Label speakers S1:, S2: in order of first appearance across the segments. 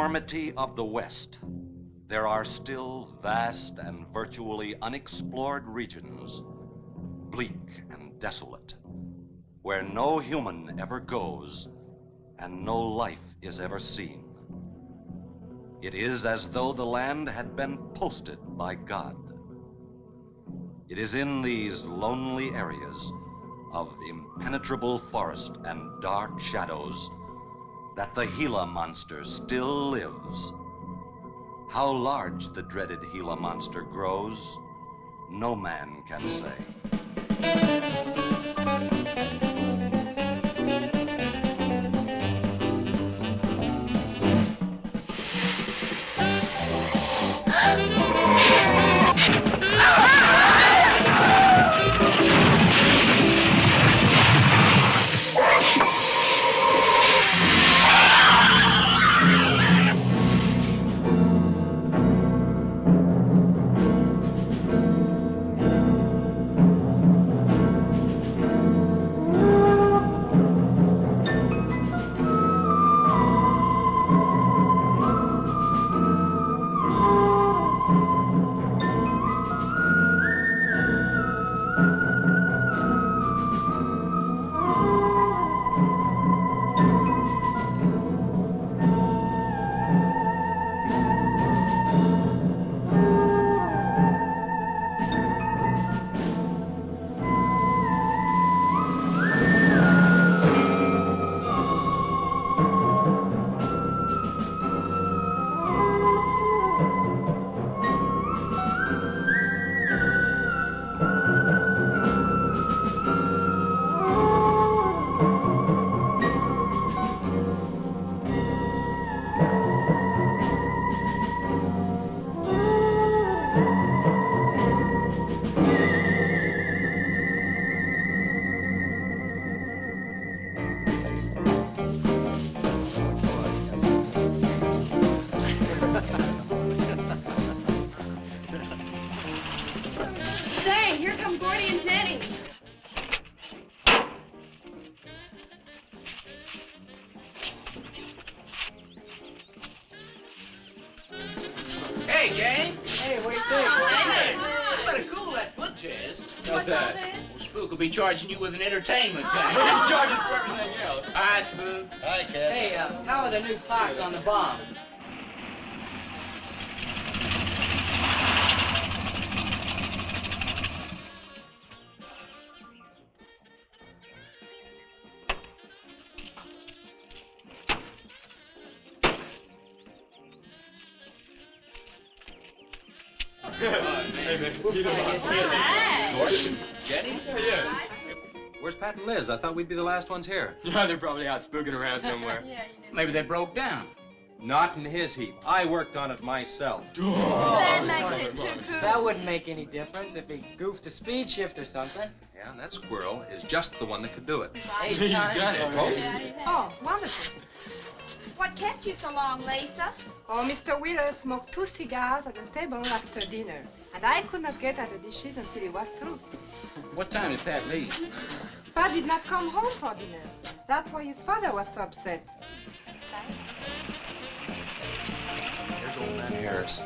S1: enormity of the West, there are still vast and virtually unexplored regions, bleak and desolate, where no human ever goes and no life is ever seen. It is as though the land had been posted by God. It is in these lonely areas of impenetrable forest and dark shadows that the Gila monster still lives. How large the dreaded Gila monster grows, no man can say.
S2: Hey, gang. Hey, what do you think? Hey, you better cool that foot jazz.
S3: What's that?
S2: Well, Spook will be charging you with an entertainment tax.
S3: We're gonna charge us for everything else.
S2: Hi, Spook.
S4: Hi, Cat.
S5: Hey, how are the new parts on the bomb?
S2: Jenny?
S3: Yeah.
S6: Where's Pat and Liz? I thought we'd be the last ones here.
S3: Yeah, they're probably out spooking around somewhere.
S2: Maybe they broke down.
S6: Not in his heap. I worked on it myself.
S7: That makes it too cool.
S5: That wouldn't make any difference if he goofed a speed shift or something.
S6: Yeah, and that squirrel is just the one that could do it.
S5: 8
S3: He's
S5: times
S3: done it.
S5: already.
S7: Oh, wonderful. What kept you so long, Lisa?
S8: Oh, Mr. Wheeler smoked 2 cigars at the table after dinner, and I could not get at the dishes until he was through.
S2: What time did Pat leave?
S8: Pat did not come home for dinner. That's why his father was so upset.
S6: Here's old man Harris.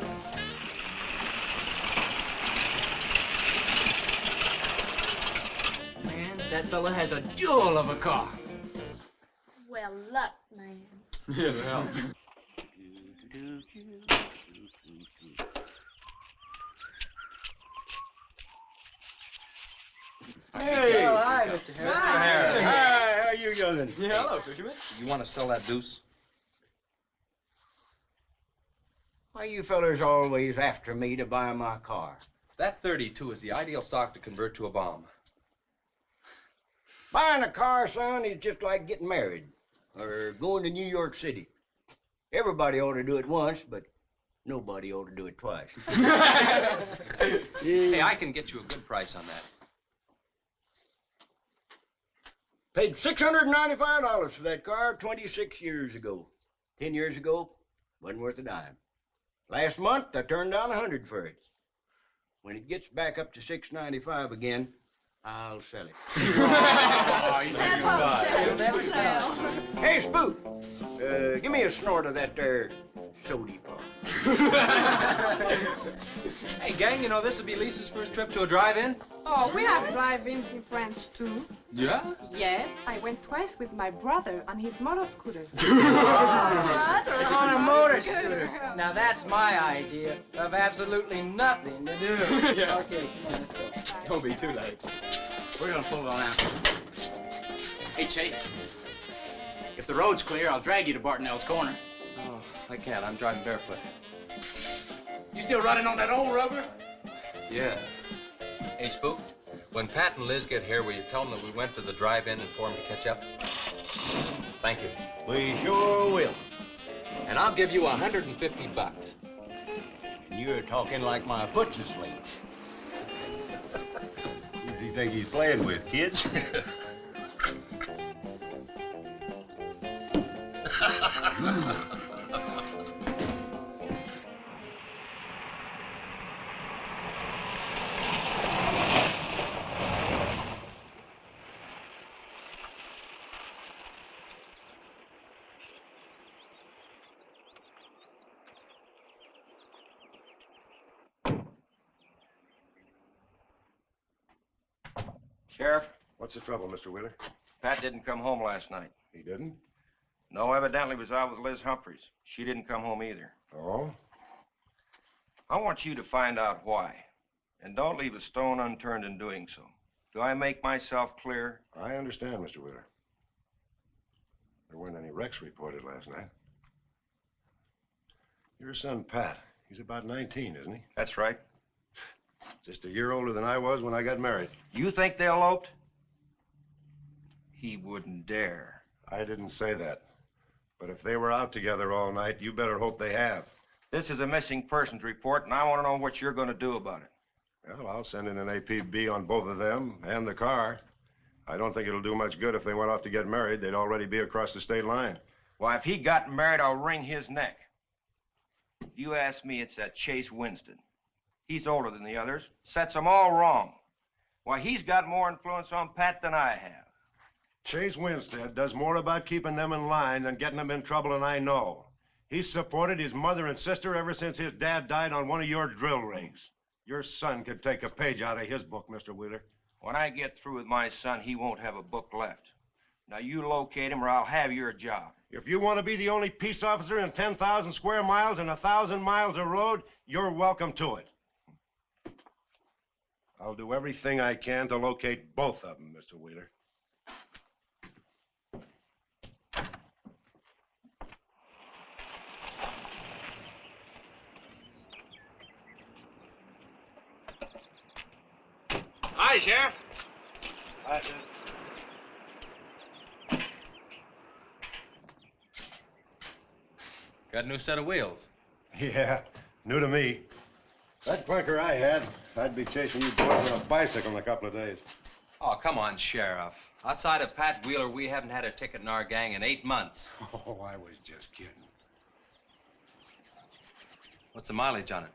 S5: Man, that fella has a jewel of a car.
S7: Well, luck, man.
S3: Yeah, well.
S4: Hey!
S5: Oh, hi, Mr. Harris.
S6: Mr. Harris.
S4: Hi, how you doing?
S3: Yeah, hello, fisherman.
S6: You want to sell that deuce?
S4: Why you fellers always after me to buy my car?
S6: That 32 is the ideal stock to convert to a bomb.
S4: Buying a car, son, is just like getting married or going to New York City. Everybody ought to do it once, but nobody ought to do it twice.
S6: Hey, I can get you a good price on that.
S4: Paid $695 for that car 26 years ago. 10 years ago, wasn't worth a dime. Last month, I turned down 100 for it. When it gets back up to $695 again, I'll sell it.
S7: You'll never sell.
S4: Hey, Spook, give me a snort of that there Sody pop.
S6: Hey, gang, you know this will be Lisa's first trip to a drive-in?
S8: Oh, we have drive-ins in France, too.
S6: Yeah?
S8: Yes, I went twice with my brother on his motor scooter.
S5: On a motor scooter. Now that's my idea of absolutely nothing to do.
S3: Yeah.
S5: Okay, come on, let's go.
S3: Don't be too late.
S2: We're gonna pull on out. Hey, Chase. If the road's clear, I'll drag you to Bartonell's corner.
S6: Oh, I can't. I'm driving barefoot.
S2: You still running on that old rubber?
S6: Yeah. Hey, Spook, when Pat and Liz get here, will you tell them that we went to the drive-in and for them to catch up? Thank you.
S4: We sure will.
S6: And I'll give you $150.
S4: You're talking like my foot's asleep. Who does he think he's playing with, kids?
S9: Sheriff,
S10: What's the trouble, Mr. Wheeler?
S9: Pat didn't come home last night.
S10: He didn't?
S9: No, evidently was out with Liz Humphreys. She didn't come home either.
S10: Oh?
S9: I want you to find out why. And don't leave a stone unturned in doing so. Do I make myself clear?
S10: I understand, Mr. Wheeler. There weren't any wrecks reported last night. Your son, Pat, he's about 19, isn't he?
S9: That's right.
S10: Just a year older than I was when I got married.
S9: You think they eloped? He wouldn't dare.
S10: I didn't say that. But if they were out together all night, you better hope they have.
S9: This is a missing persons report, and I want to know what you're going to do about it.
S10: Well, I'll send in an APB on both of them and the car. I don't think it'll do much good if they went off to get married. They'd already be across the state line.
S9: Why, if he got married, I'll wring his neck. If you ask me, it's that Chase Winston. He's older than the others, sets them all wrong. Why, he's got more influence on Pat than I have.
S10: Chase Winstead does more about keeping them in line than getting them in trouble, and I know. He's supported his mother and sister ever since his dad died on one of your drill rigs. Your son could take a page out of his book, Mr. Wheeler.
S9: When I get through with my son, he won't have a book left. Now, you locate him or I'll have your job.
S10: If you want to be the only peace officer in 10,000 square miles and 1,000 miles of road, you're welcome to it. I'll do everything I can to locate both of them, Mr. Wheeler.
S2: Hi, Sheriff.
S10: Hi, sir.
S6: Got a new set of wheels.
S10: Yeah, new to me. That clinker I had, I'd be chasing you boys on a bicycle in a couple of days.
S6: Oh, come on, Sheriff. Outside of Pat Wheeler, we haven't had a ticket in our gang in 8 months.
S10: Oh, I was just kidding.
S6: What's the mileage on it?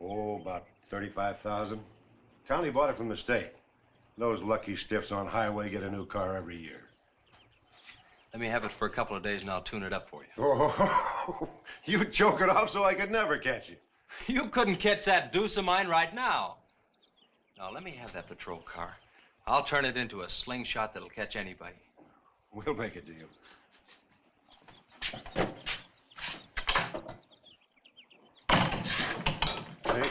S10: Oh, about 35,000. County bought it from the state. Those lucky stiffs on highway get a new car every year.
S6: Let me have it for a couple of days and I'll tune it up for you.
S10: Oh, you'd choke it off so I could never catch you.
S6: You couldn't catch that deuce of mine right now. Now, let me have that patrol car. I'll turn it into a slingshot that'll catch anybody.
S10: We'll make a deal. Hey.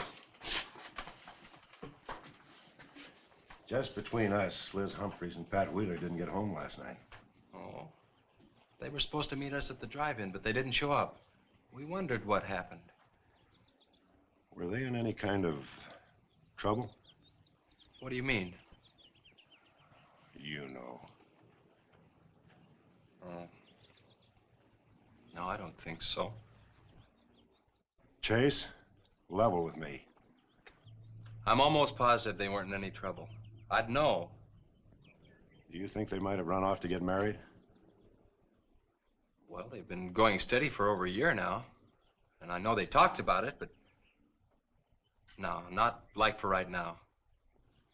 S10: Just between us, Liz Humphreys and Pat Wheeler didn't get home last night.
S6: Oh. They were supposed to meet us at the drive-in, but they didn't show up. We wondered what happened.
S10: Were they in any kind of trouble?
S6: What do you mean?
S10: You know.
S6: Oh. No, I don't think so.
S10: Chase, level with me.
S6: I'm almost positive they weren't in any trouble. I'd know.
S10: Do you think they might have run off to get married?
S6: Well, they've been going steady for over a year now. And I know they talked about it, but no, not like for right now.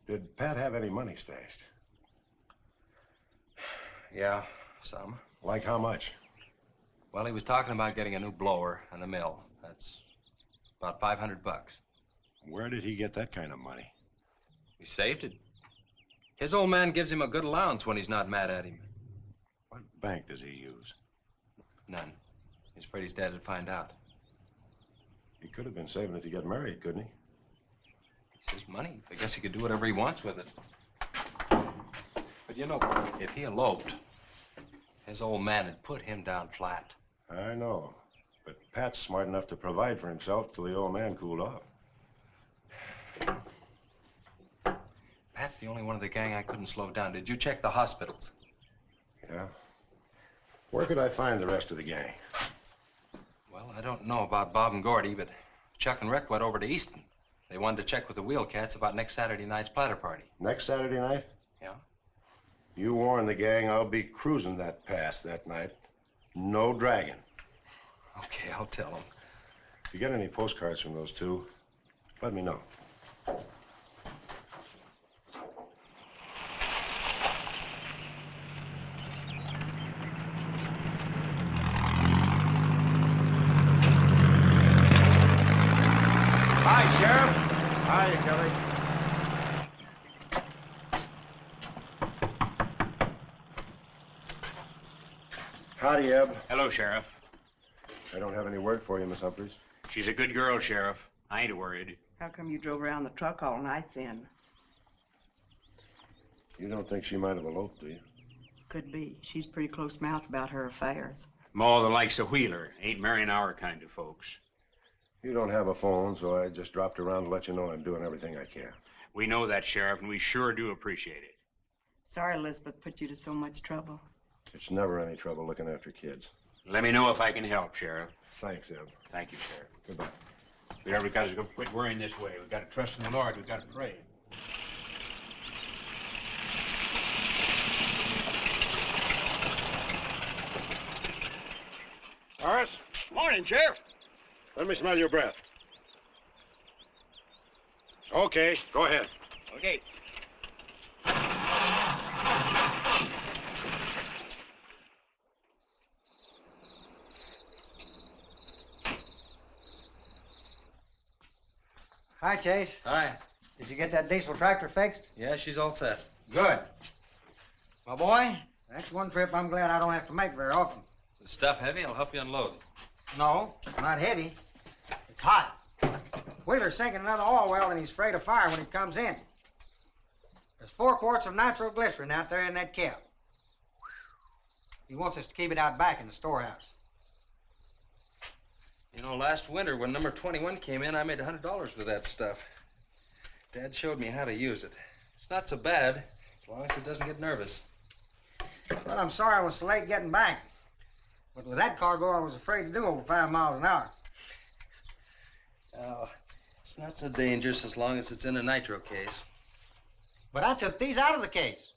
S10: Did Pat have any money stashed?
S6: Yeah, some.
S10: Like how much?
S6: Well, he was talking about getting a new blower and a mill. That's about $500.
S10: Where did he get that kind of money?
S6: He saved it. His old man gives him a good allowance when he's not mad at him.
S10: What bank does he use?
S6: None. He's afraid his dad would find out.
S10: He could have been saving it to get married, couldn't he?
S6: It's his money. I guess he could do whatever he wants with it. But you know, if he eloped, his old man had put him down flat.
S10: I know. But Pat's smart enough to provide for himself till the old man cooled off.
S6: Pat's the only one of the gang I couldn't slow down. Did you check the hospitals?
S10: Yeah. Where could I find the rest of the gang?
S6: Well, I don't know about Bob and Gordy, but Chuck and Rick went over to Easton. They wanted to check with the Wheel Cats about next Saturday night's platter party.
S10: Next Saturday night?
S6: Yeah?
S10: You warn the gang I'll be cruising that pass that night. No dragging.
S6: Okay, I'll tell them.
S10: If you get any postcards from those two, let me know.
S2: Hi, Sheriff.
S10: Hi, Kelly. Howdy, Eb.
S2: Hello, Sheriff.
S10: I don't have any word for you, Miss Humphreys.
S2: She's a good girl, Sheriff. I ain't worried.
S11: How come you drove around the truck all night then?
S10: You don't think she might have eloped, do you?
S11: Could be. She's pretty close-mouthed about her affairs.
S2: More the likes of Wheeler. Ain't marrying our kind of folks.
S10: You don't have a phone, so I just dropped around to let you know I'm doing everything I can.
S2: We know that, Sheriff, and we sure do appreciate it.
S11: Sorry Elizabeth put you to so much trouble.
S10: It's never any trouble looking after kids.
S2: Let me know if I can help, Sheriff.
S10: Thanks, Eb.
S2: Thank you, Sheriff.
S10: Goodbye.
S2: We got to quit worrying this way. We've got to trust in the Lord. We've got to pray.
S10: Horace? Morning, Sheriff. Let me smell your breath. Okay, go ahead.
S2: Okay.
S5: Hi, Chase.
S6: Hi.
S5: Did you get that diesel tractor fixed?
S6: Yeah, she's all set.
S5: Good. My boy, that's one trip I'm glad I don't have to make very often.
S6: The stuff heavy? I'll help you unload.
S5: No, not heavy. It's hot. Wheeler's sinking another oil well and he's afraid of fire when he comes in. There's 4 quarts of nitroglycerin out there in that cap. He wants us to keep it out back in the storehouse.
S6: You know, last winter when number 21 came in, I made $100 with that stuff. Dad showed me how to use it. It's not so bad, as long as it doesn't get nervous.
S5: Well, I'm sorry I was so late getting back. But with that cargo, I was afraid to do over 5 miles an hour.
S6: Oh, it's not so dangerous as long as it's in a nitro case.
S5: But I took these out of the case.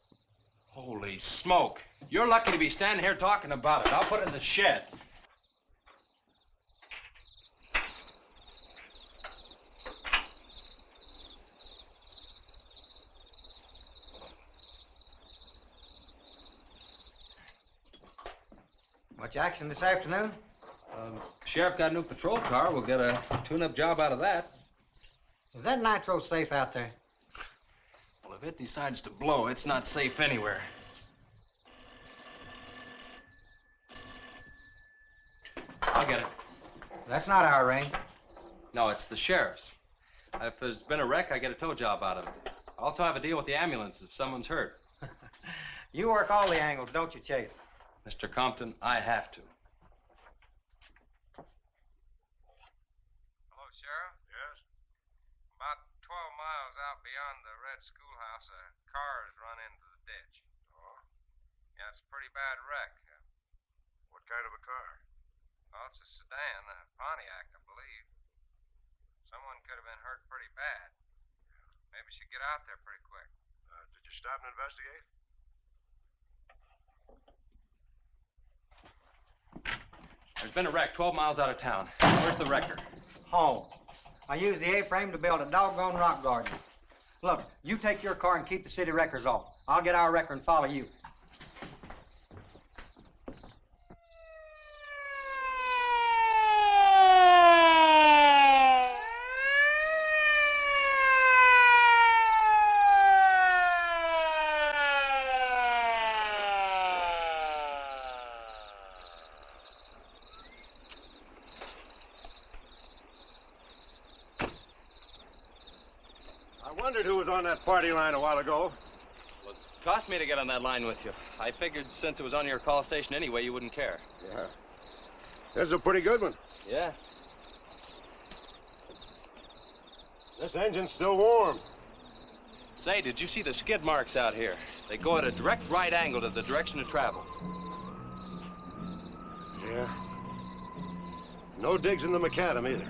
S6: Holy smoke. You're lucky to be standing here talking about it. I'll put it in the shed.
S5: Much action this afternoon?
S6: Sheriff got a new patrol car. We'll get a tune-up job out of that.
S5: Is that nitro safe out there?
S6: Well, if it decides to blow, it's not safe anywhere. I'll get it.
S5: That's not our ring.
S6: No, it's the sheriff's. If there's been a wreck, I get a tow job out of it. I also have a deal with the ambulance if someone's hurt.
S5: You work all the angles, don't you, Chase?
S6: Mr. Compton, I have to.
S12: Hello, Sheriff?
S10: Yes?
S12: About 12 miles out beyond the red schoolhouse, a car has run into the ditch.
S10: Oh?
S12: Yeah, it's a pretty bad wreck.
S10: What kind of a car?
S12: Well, it's a sedan, a Pontiac, I believe. Someone could have been hurt pretty bad. Maybe you should get out there pretty quick.
S10: Did you stop and investigate?
S6: There's been a wreck 12 miles out of town. Where's the wrecker?
S5: Home. I used the A-frame to build a doggone rock garden. Look, you take your car and keep the city wreckers off. I'll get our wrecker and follow you.
S10: Wondered who was on that party line a while ago.
S6: Well, it cost me to get on that line with you. I figured since it was on your call station anyway, you wouldn't care.
S10: Yeah. This is a pretty good one.
S6: Yeah.
S10: This engine's still warm.
S6: Say, did you see the skid marks out here? They go at a direct right angle to the direction of travel.
S10: Yeah. No digs in the macadam either.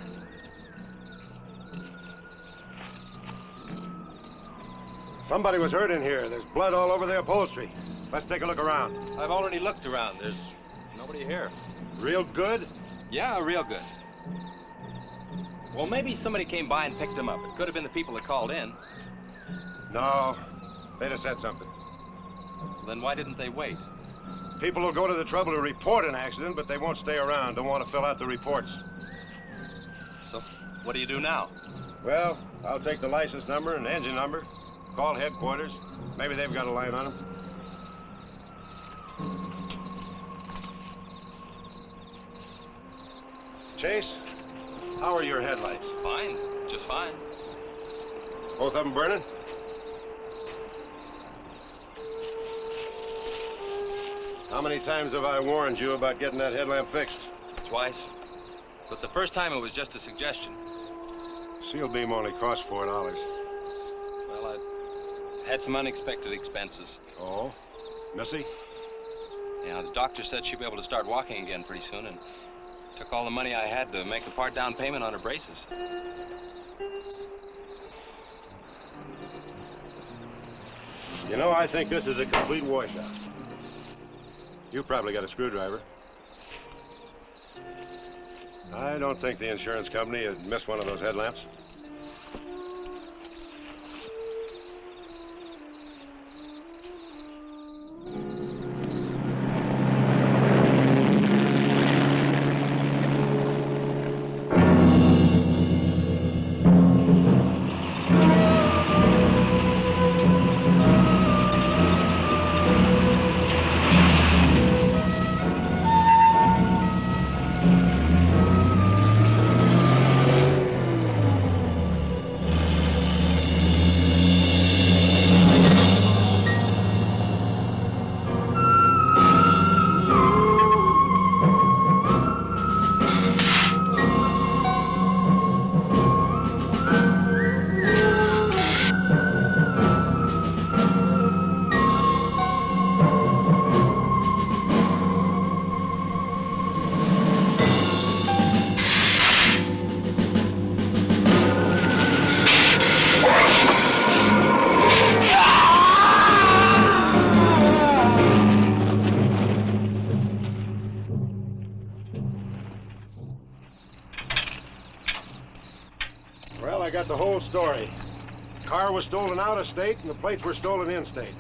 S10: Somebody was hurt in here. There's blood all over the upholstery. Let's take a look around.
S6: I've already looked around. There's nobody here.
S10: Real good?
S6: Yeah, real good. Well, maybe somebody came by and picked him up. It could have been the people that called in.
S10: No. They'd have said something.
S6: Then why didn't they wait?
S10: People will go to the trouble to report an accident, but they won't stay around. Don't want to fill out the reports.
S6: So, what do you do now?
S10: Well, I'll take the license number and engine number, call headquarters. Maybe they've got a line on them. Chase, how are your headlights?
S6: Fine, just fine.
S10: Both of them burning? How many times have I warned you about getting that headlamp fixed?
S6: Twice. But the first time it was just a suggestion.
S10: Seal beam only cost $4.
S6: Well, I had some unexpected expenses.
S10: Oh? Missy?
S6: Yeah, the doctor said she'd be able to start walking again pretty soon, and took all the money I had to make a part down payment on her braces.
S10: You know, I think this is a complete washout. You probably got a screwdriver. I don't think the insurance company had missed one of those headlamps. Well, I got the whole story. The car was stolen out of state, and the plates were stolen in state.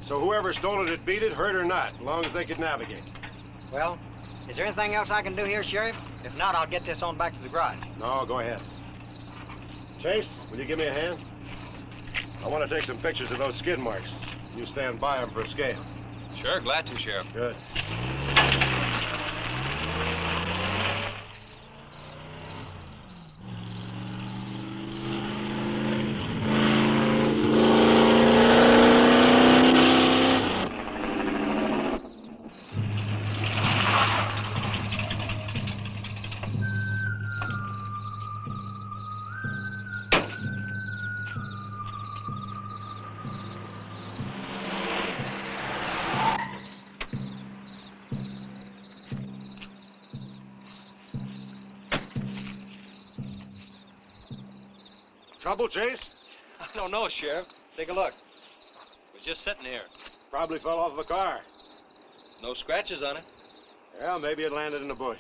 S10: So whoever stole it had beat it, hurt or not, as long as they could navigate.
S5: Well, is there anything else I can do here, Sheriff? If not, I'll get this on back to the garage.
S10: No, go ahead. Chase, will you give me a hand? I want to take some pictures of those skid marks. You stand by them for a scale.
S6: Sure, glad to, Sheriff.
S10: Good. Trouble, Chase?
S6: I don't know, Sheriff. Take a look. It was just sitting here.
S10: Probably fell off of a car.
S6: No scratches on it.
S10: Yeah, maybe it landed in a bush.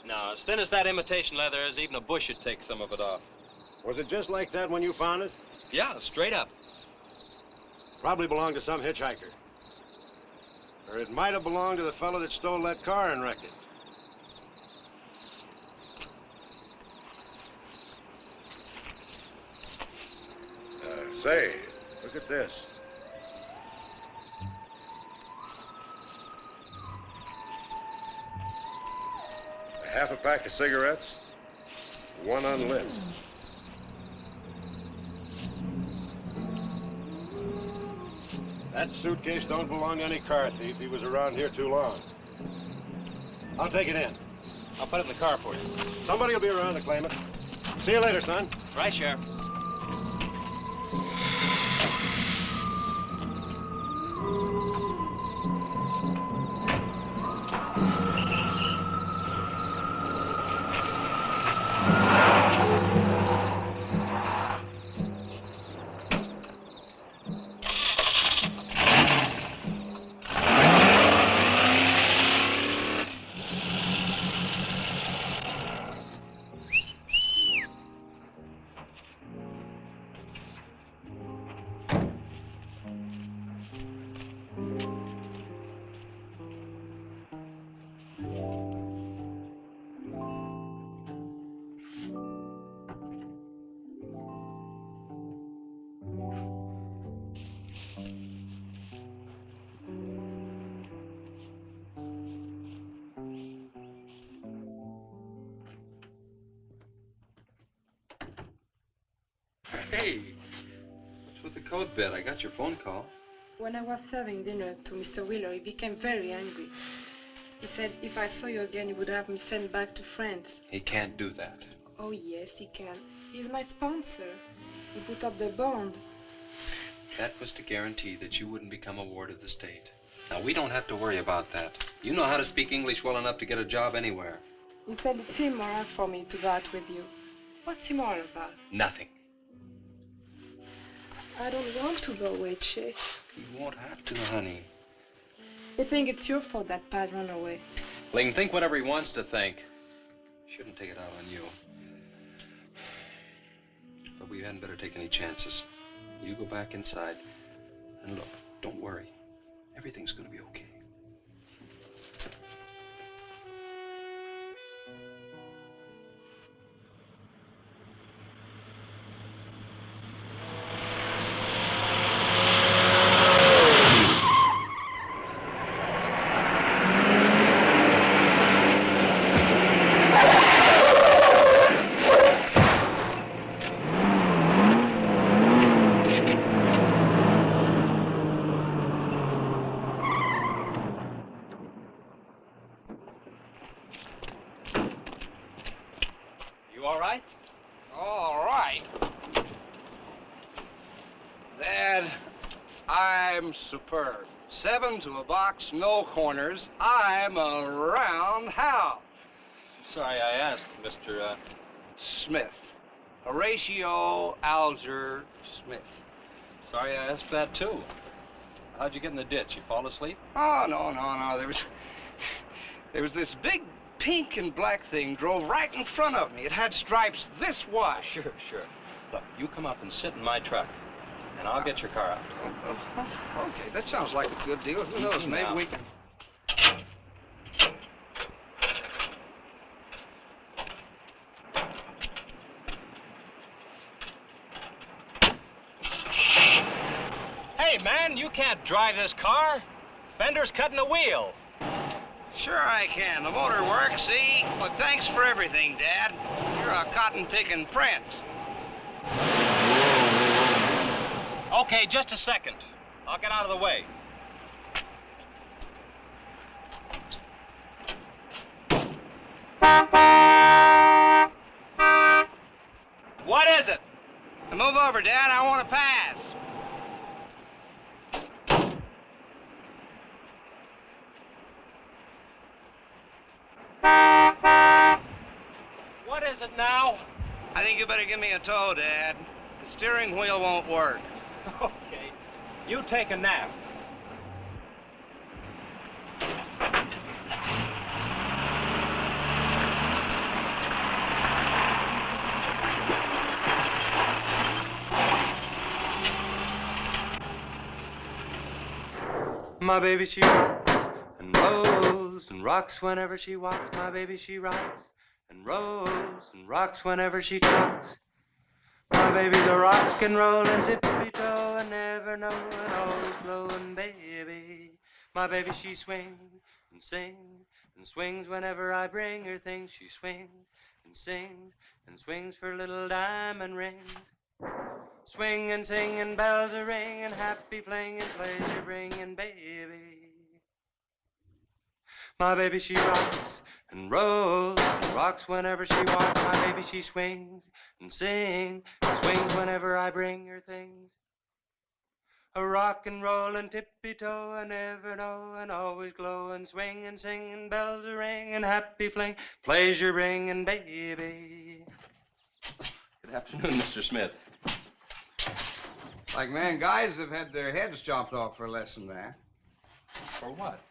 S6: No, as thin as that imitation leather is, even a bush should take some of it off.
S10: Was it just like that when you found it?
S6: Yeah, straight up.
S10: Probably belonged to some hitchhiker. Or it might have belonged to the fellow that stole that car and wrecked it. Say, look at this. Half a pack of cigarettes, one unlit. That suitcase don't belong to any car thief. He was around here too long. I'll take it in.
S3: I'll put it in the car for you.
S10: Somebody will be around to claim it. See you later, son.
S3: Right, Sheriff.
S6: Hey, what's with the coat bed? I got your phone call.
S8: When I was serving dinner to Mr. Wheeler, he became very angry. He said if I saw you again, he would have me sent back to France.
S6: He can't do that.
S8: Oh, yes, he can. He's my sponsor. He put up the bond.
S6: That was to guarantee that you wouldn't become a ward of the state. Now, we don't have to worry about that. You know how to speak English well enough to get a job anywhere.
S8: He said it's immoral for me to go out with you. What's immoral about?
S6: Nothing.
S8: I don't want to go away, Chase.
S6: You won't have to, honey.
S8: I think it's your fault that Pat ran away.
S6: He can think whatever he wants to think. Shouldn't take it out on you. But we hadn't better take any chances. You go back inside. And look, don't worry. Everything's gonna be okay.
S13: Superb. 7 to a box, no corners. I'm a roundhouse.
S3: Sorry I asked, Mr.
S13: Smith. Horatio Alger Smith.
S3: Sorry I asked that, too. How'd you get in the ditch? You fall asleep?
S13: Oh, no. There was this big pink and black thing drove right in front of me. It had stripes this wide.
S3: Sure. Look, you come up and sit in my truck. And I'll get your car out.
S13: Okay, that sounds like a good deal. Who knows, maybe we can...
S3: Hey, man, you can't drive this car. Fender's cutting the wheel.
S13: Sure I can. The motor works, see? But thanks for everything, Dad. You're a cotton-picking prince.
S3: Okay, just a second. I'll get out of the way. What is it?
S13: Move over, Dad. I want to pass.
S3: What is it now?
S13: I think you better give me a tow, Dad. The steering wheel won't work.
S3: Okay. You take a nap.
S14: My baby, she rocks and rolls and rocks whenever she walks. My baby, she rocks and rolls and rocks whenever she talks. My baby's a rock and rollin' tippy-toe and never knowin', always blowin' baby. My baby, she swings and sings and swings whenever I bring her things. She swings and sings and swings for little diamond rings. Swinging, singing, bells are ringing, happy flinging, pleasure bringing, baby. My baby, she rocks and rolls and rocks whenever she walks. My baby, she swings and sings and swings whenever I bring her things. A rock and roll and tippy-toe and ever know and always glow and swing and sing and bells are ringing, happy fling, pleasure bringing, baby.
S6: Good afternoon, Mr. Smith.
S13: Like man, guys have had their heads chopped off for less than that.
S6: For what?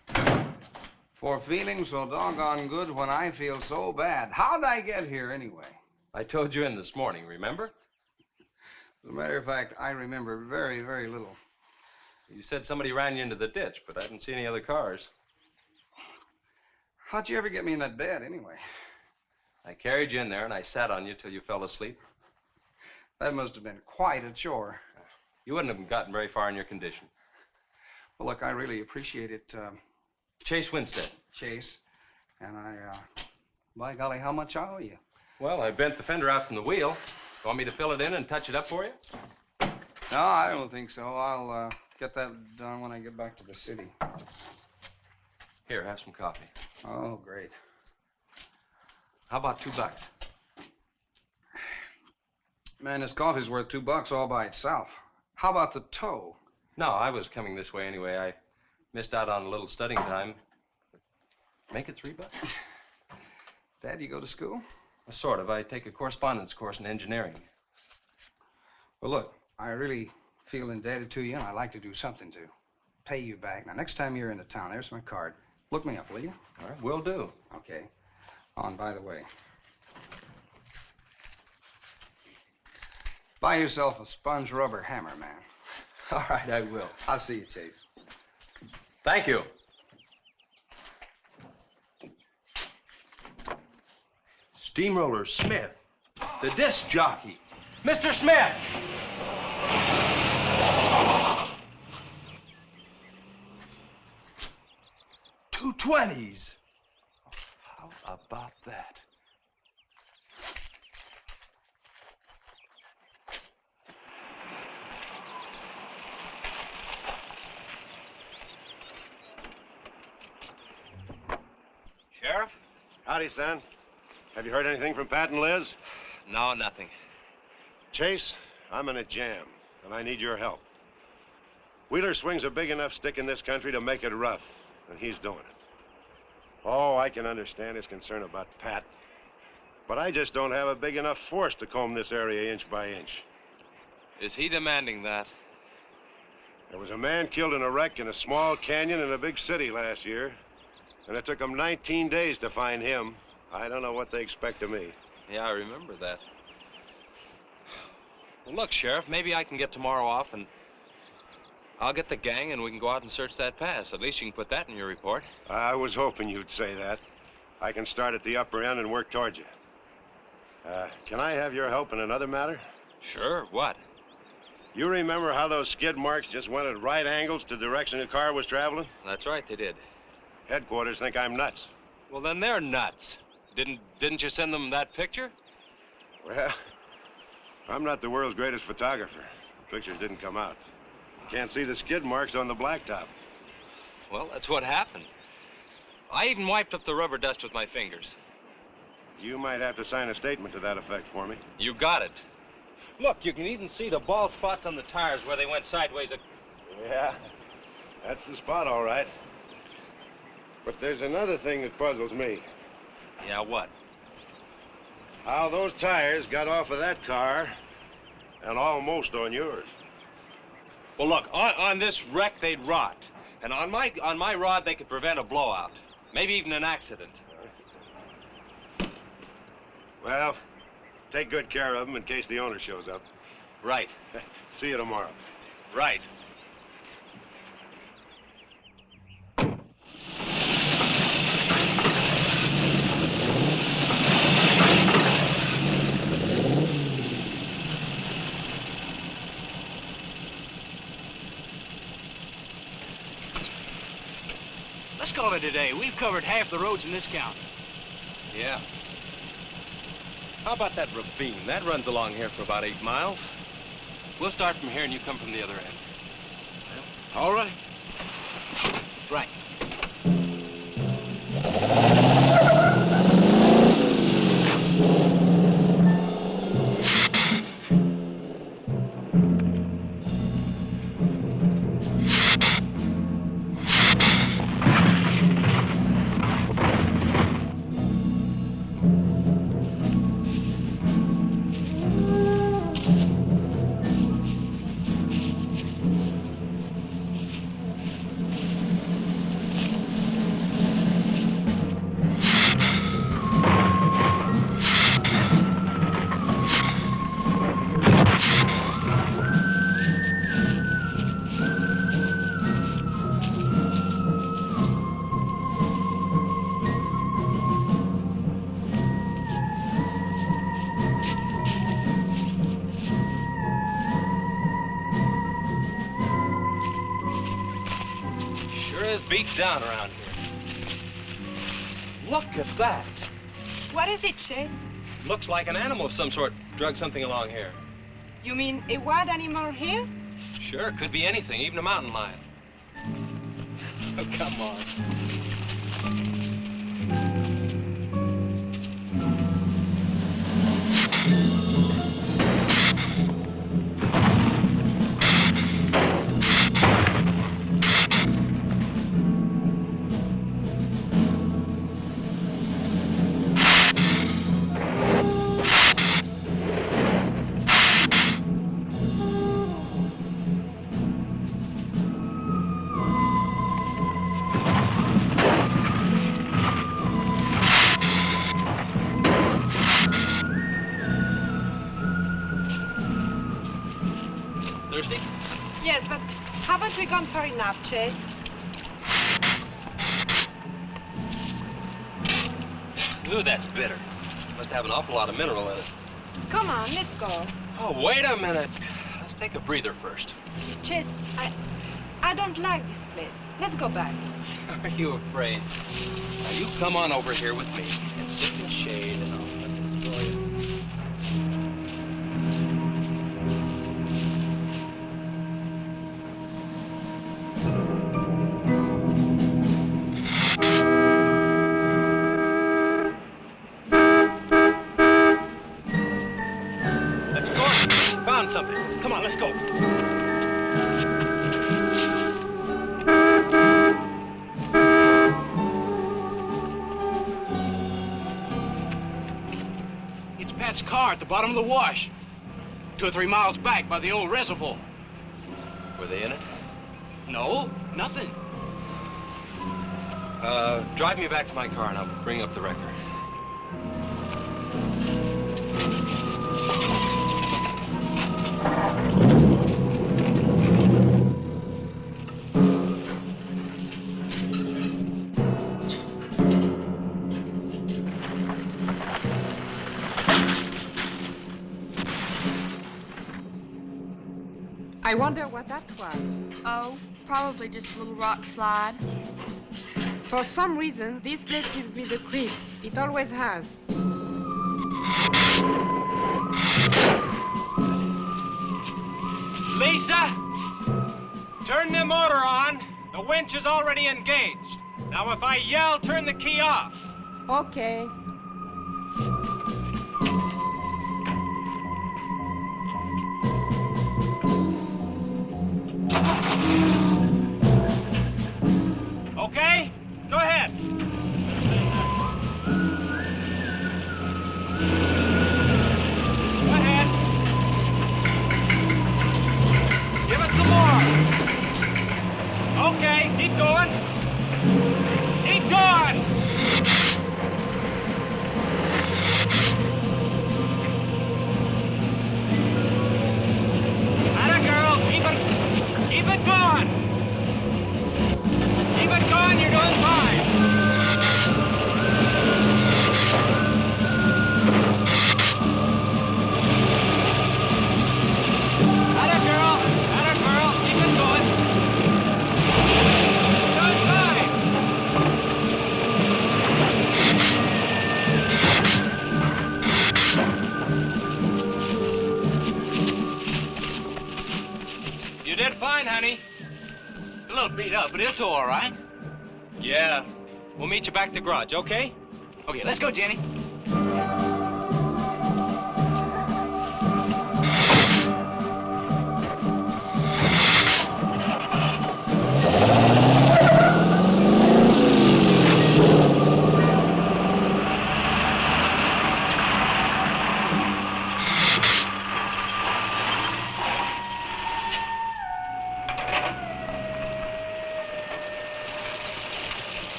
S13: For feeling so doggone good when I feel so bad. How'd I get here anyway?
S6: I told you in this morning, remember?
S13: As a matter of fact, I remember very, very little.
S6: You said somebody ran you into the ditch, but I didn't see any other cars.
S13: How'd you ever get me in that bed anyway?
S6: I carried you in there and I sat on you till you fell asleep.
S13: That must have been quite a chore.
S6: You wouldn't have gotten very far in your condition.
S13: Well, look, I really appreciate it.
S6: Chase Winstead.
S13: Chase. And by golly, how much I owe you?
S6: Well, I bent the fender out from the wheel. Want me to fill it in and touch it up for you?
S13: No, I don't think so. I'll get that done when I get back to the city.
S6: Here, have some coffee.
S13: Oh, great.
S6: How about $2?
S13: Man, this coffee's worth $2 all by itself. How about the tow?
S6: No, I was coming this way anyway. I missed out on a little studying time. Make it $3.
S13: Dad, you go to school?
S6: Sort of. I take a correspondence course in engineering.
S13: Well, look, I really feel indebted to you, and I'd like to do something to pay you back. Now, next time you're in the town, there's my card. Look me up, will you?
S6: All right, will do.
S13: Okay. Oh, and by the way, buy yourself a sponge rubber hammer, man.
S6: All right, I will.
S13: I'll see you, Chase.
S6: Thank you. Steamroller Smith, the disc jockey. Mr. Smith! $2.20s. How about that?
S10: Sheriff? Howdy, son. Have you heard anything from Pat and Liz?
S3: No, nothing.
S10: Chase, I'm in a jam, and I need your help. Wheeler swings a big enough stick in this country to make it rough, and he's doing it. Oh, I can understand his concern about Pat, but I just don't have a big enough force to comb this area inch by inch.
S3: Is he demanding that?
S10: There was a man killed in a wreck in a small canyon in a big city last year, and it took them 19 days to find him. I don't know what they expect of me.
S3: Yeah, I remember that. Well, look, Sheriff, maybe I can get tomorrow off and I'll get the gang and we can go out and search that pass. At least you can put that in your report.
S10: I was hoping you'd say that. I can start at the upper end and work towards you. Can I have your help in another matter?
S3: Sure, what?
S10: You remember how those skid marks just went at right angles to the direction the car was traveling?
S3: That's right, they did.
S10: Headquarters think I'm nuts.
S3: Well, then they're nuts. Didn't you send them that picture?
S10: Well, I'm not the world's greatest photographer. The pictures didn't come out. Can't see the skid marks on the blacktop.
S3: Well, that's what happened. I even wiped up the rubber dust with my fingers.
S10: You might have to sign a statement to that effect for me.
S3: You got it. Look, you can even see the bald spots on the tires where they went sideways.
S10: Yeah, that's the spot, all right. But there's another thing that puzzles me.
S3: Yeah, what?
S10: How those tires got off of that car and almost on yours.
S3: Well, look, on this wreck, they'd rot. And on my rod, they could prevent a blowout. Maybe even an accident.
S10: Well, take good care of them in case the owner shows up.
S3: Right.
S10: See you tomorrow.
S3: Right.
S2: Let's call it a day. We've covered half the roads in this county.
S6: Yeah. How about that ravine? That runs along here for about 8 miles.
S3: We'll start from here and you come from the other end.
S2: All right. Right.
S3: Beat down around here. Look at that.
S8: What is it, Chase?
S3: Looks like an animal of some sort drug something along here.
S8: You mean a wild animal here?
S3: Sure, could be anything, even a mountain lion. Oh, come on. Thirsty?
S8: Yes, but haven't we gone far enough, Chase?
S3: Ooh, that's bitter. Must have an awful lot of mineral in it.
S8: Come on, let's go.
S3: Oh, wait a minute. Let's take a breather first.
S8: Chase, I don't like this place. Let's go back.
S3: Are you afraid? Now, you come on over here with me and sit in the shade and I'll let this for you. Found something. Come on, let's go.
S2: It's Pat's car at the bottom of the wash. 2 or 3 miles back by the old reservoir.
S3: Were they in it?
S2: No, nothing.
S3: Drive me back to my car and I'll bring up the record.
S8: I wonder what that was.
S7: Oh, probably just a little rock slide.
S8: For some reason, this place gives me the creeps. It always has.
S3: Lisa! Turn the motor on. The winch is already engaged. Now, if I yell, turn the key off.
S8: Okay.
S3: Okay? Go ahead. Go ahead. Give it some more. Okay, keep going. Keep going. Atta girl, keep it going. Keep it going, you're doing fine. Atta girl, keep it going. You're doing fine. did fine, honey.
S2: It's a little beat up, but it'll tow all right.
S3: Yeah. We'll meet you back at the garage, okay?
S2: Okay, let's go, Jenny.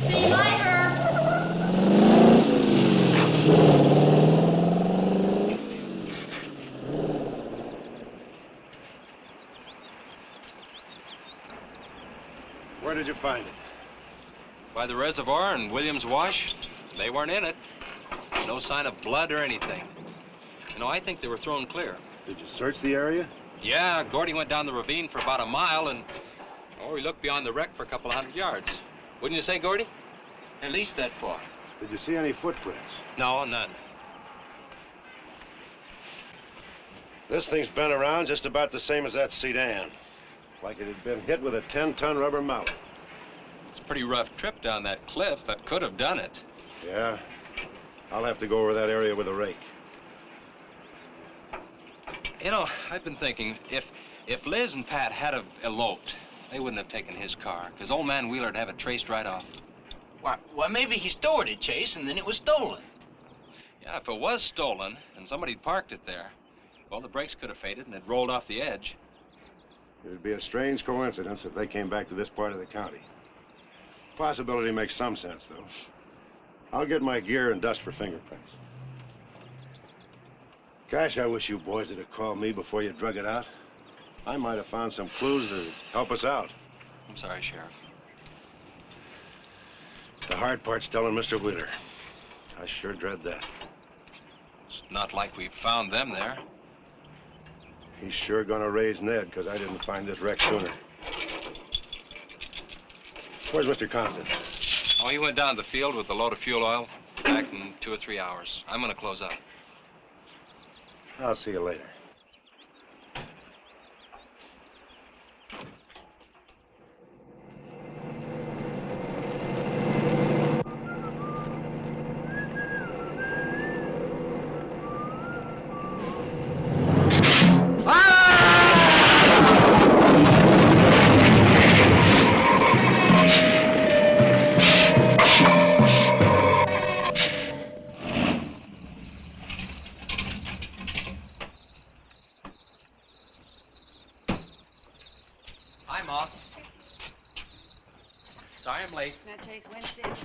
S7: See you later.
S10: Where did you find it?
S3: By the reservoir and Williams Wash. They weren't in it. No sign of blood or anything. You know, I think they were thrown clear.
S10: Did you search the area?
S3: Yeah, Gordy went down the ravine for about a mile and, oh, he looked beyond the wreck for a couple of 100 yards. Wouldn't you say, Gordy?
S2: At least that far.
S10: Did you see any footprints?
S3: No, none.
S10: This thing's been around just about the same as that sedan. Like it had been hit with a 10-ton rubber mallet.
S3: It's a pretty rough trip down that cliff. That could have done it.
S10: Yeah. I'll have to go over that area with a rake.
S3: You know, I've been thinking, if Liz and Pat had have eloped, they wouldn't have taken his car, because old man Wheeler'd have it traced right off.
S2: Why, maybe he stored it, Chase, and then it was stolen.
S3: Yeah, if it was stolen and somebody'd parked it there, well, the brakes could have faded and it rolled off the edge.
S10: It would be a strange coincidence if they came back to this part of the county. Possibility makes some sense, though. I'll get my gear and dust for fingerprints. Gosh, I wish you boys would have called me before you drug it out. I might have found some clues that'd help us out.
S3: I'm sorry, Sheriff.
S10: The hard part's telling Mr. Wheeler. I sure dread that.
S3: It's not like we found them there.
S10: He's sure gonna raise Ned, because I didn't find this wreck sooner. Where's Mr. Compton?
S3: Oh, he went down the field with a load of fuel oil. Be back in 2 or 3 hours. I'm gonna close up.
S10: I'll see you later.
S3: Hi, Ma. Sorry I'm late.
S15: Now, Chase Winstead,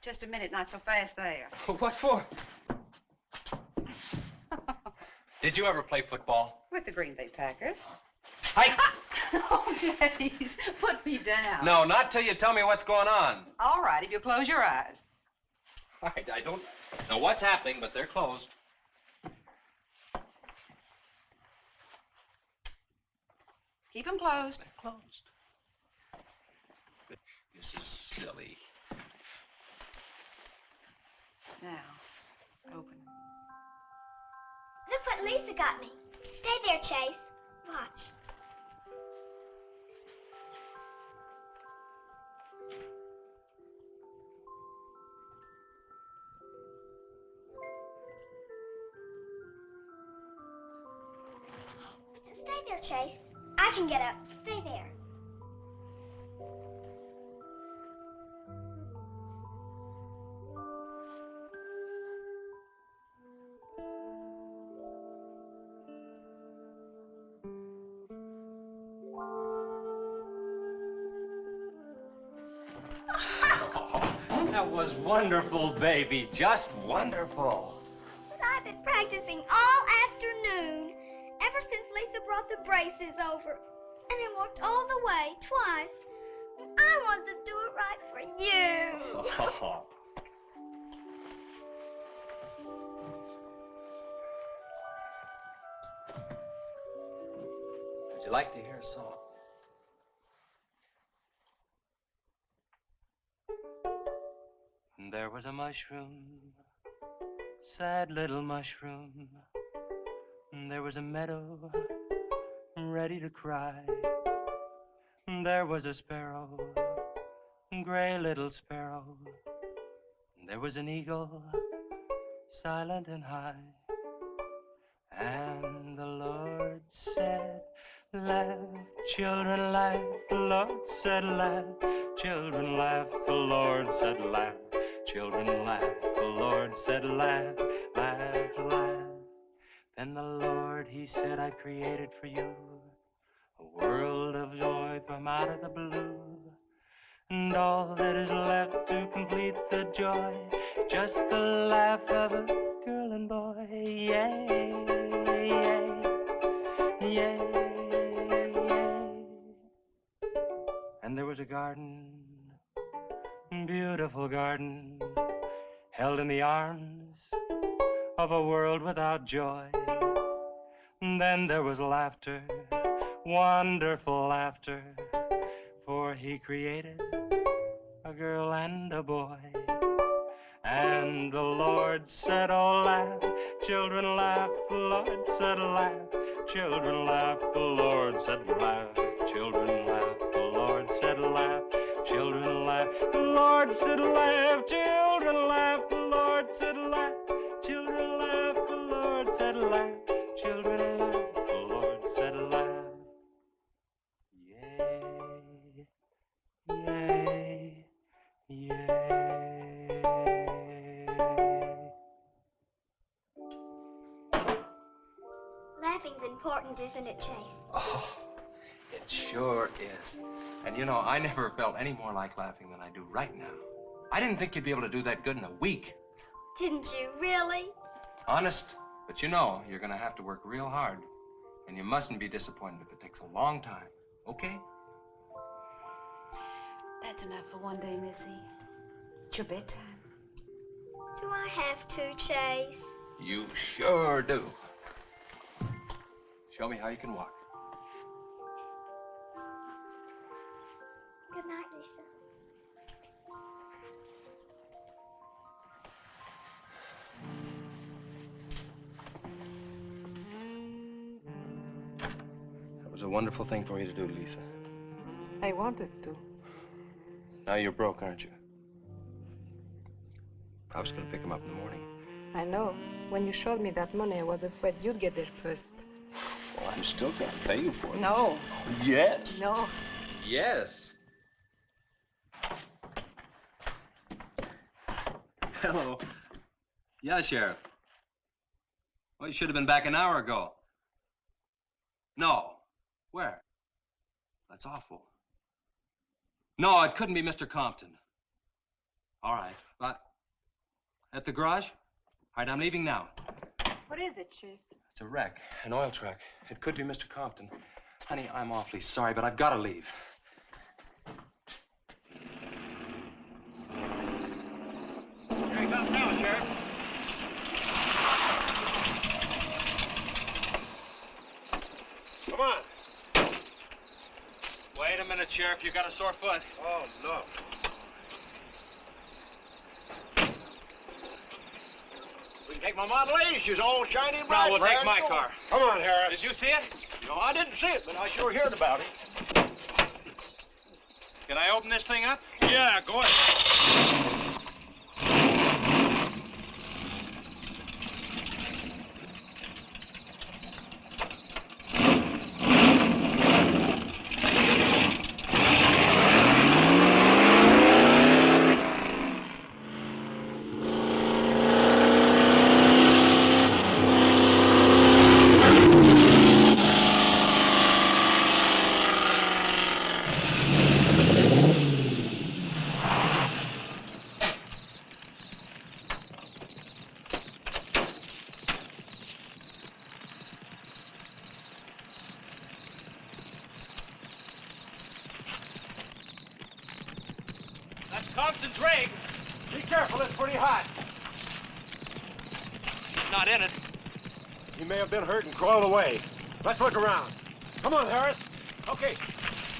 S15: just a minute, not so fast there.
S3: What for? Did you ever play football?
S15: With the Green Bay Packers.
S3: Hi.
S15: Oh, Jace, put me down.
S3: No, not till you tell me what's going on.
S15: All right, if you close your eyes.
S3: All right, I don't know what's happening, but they're closed.
S15: Keep them closed.
S3: They're closed. This is silly.
S15: Now, open.
S16: Look what Lisa got me. Stay there, Chase. Watch. Stay there, Chase. I can get up. Stay there.
S3: That was wonderful, baby. Just wonderful.
S16: But I've been practicing all afternoon, ever since Lisa brought the braces over. And I walked all the way, twice. I wanted to do it right for you.
S3: Oh. Would you like to hear a song?
S14: There was a mushroom, sad little mushroom. There was a meadow, ready to cry. There was a sparrow, gray little sparrow. There was an eagle, silent and high. And the Lord said, laugh, children, laugh. The Lord said, laugh, children, laugh. The Lord said, laugh, children, laugh. The Lord said, laugh, laugh, laugh. Then the Lord, he said, I created for you a world of joy from out of the blue. And all that is left to complete the joy, just the laugh of a girl and boy. Yay, yay, yay, yay. And there was a garden, beautiful garden, held in the arms of a world without joy. And then there was laughter, wonderful laughter, for he created a girl and a boy. And the Lord said, oh, laugh, children, laugh. The Lord said, laugh, children, laugh. The Lord said, laugh, children, laugh. The Lord said, laugh, children, laugh. The Lord said, laugh, children, laugh. The Lord said, laugh, children, laugh. The Lord said, laugh, children, laugh. The Lord said, laugh. Yay, yay.
S16: Laughing's important, isn't it, Chase?
S6: Oh, it sure is. And you know, I never felt any more like laughing than I do right now. I didn't think you'd be able to do that good in a week.
S16: Didn't you, really?
S6: Honest. But you know, you're gonna have to work real hard. And you mustn't be disappointed if it takes a long time, okay?
S15: That's enough for one day, Missy. It's your bedtime.
S16: Do I have to, Chase?
S6: You sure do. Show me how you can walk.
S16: Good night, Lisa.
S6: That was a wonderful thing for you to do, Lisa.
S8: I wanted to.
S6: Now you're broke, aren't you? I was gonna pick him up in the morning.
S8: I know. When you showed me that money, I was afraid you'd get there first.
S6: Well, I'm still gonna pay you for it.
S8: No.
S6: Yes.
S8: No.
S6: Yes.
S3: Hello. Yeah, Sheriff. Well, you should have been back an hour ago. No. Where? That's awful. No, it couldn't be Mr. Compton. All right. At the garage? All right, I'm leaving now.
S8: What is it, Chase?
S6: It's a wreck, an oil truck. It could be Mr. Compton. Honey, I'm awfully sorry, but I've got to leave.
S9: Here he comes now, Sheriff. Come on.
S3: Wait a minute, Sheriff. You got a sore foot.
S9: Oh, no. We can take my Model A. She's all shiny and bright.
S3: No, we'll take my car.
S9: Come on, Harris.
S3: Did you see it?
S9: No, I didn't see it, but I sure heard about it.
S3: Can I open this thing up?
S9: Yeah, go ahead.
S3: Compton's rig.
S9: Be careful, it's pretty hot.
S3: He's not in it.
S9: He may have been hurt and crawled away. Let's look around. Come on, Harris. Okay.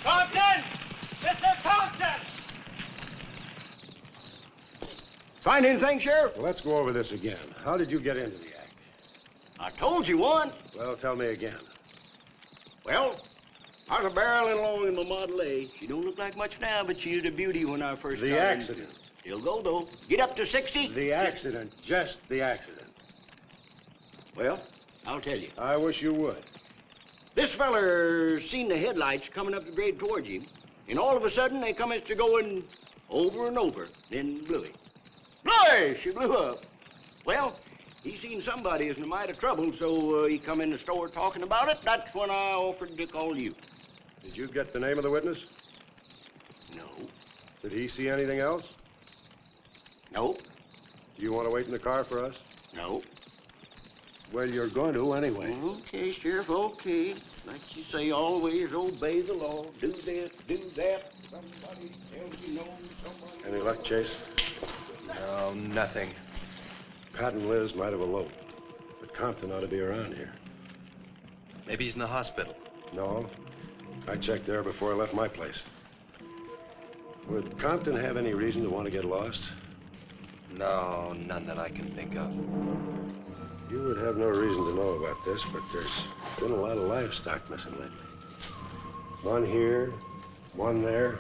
S3: Compton! Mr. Compton!
S4: Find anything, Sheriff?
S10: Well, let's go over this again. How did you get into the act?
S4: I told you once.
S10: Well, tell me again.
S4: Well, I was barreling along in my Model A. She don't look like much now, but she was a beauty when I first got
S10: The
S4: into it.
S10: accident.
S4: He'll go, though. Get up to 60.
S10: The accident. Just the accident.
S4: Well, I'll tell you.
S10: I wish you would.
S4: This feller seen the headlights coming up the grade towards him, and all of a sudden they commenced to going over and over, then blew him. Bloy! She blew up. Well, he seen somebody was in a mite of trouble, so he come in the store talking about it. That's when I offered to call you.
S10: Did you get the name of the witness?
S4: No.
S10: Did he see anything else?
S4: No.
S10: Do you want to wait in the car for us?
S4: No.
S10: Well, you're going to anyway.
S4: Okay, Sheriff, okay. Like you say, always obey the law. Do this, do that. Somebody tells you no, somebody...
S10: Any luck, Chase?
S3: No, nothing.
S10: Pat and Liz might have eloped, but Compton ought to be around here.
S3: Maybe he's in the hospital.
S10: No. I checked there before I left my place. Would Compton have any reason to want to get lost?
S3: No, none that I can think of.
S10: You would have no reason to know about this, but there's been a lot of livestock missing lately. One here, one there.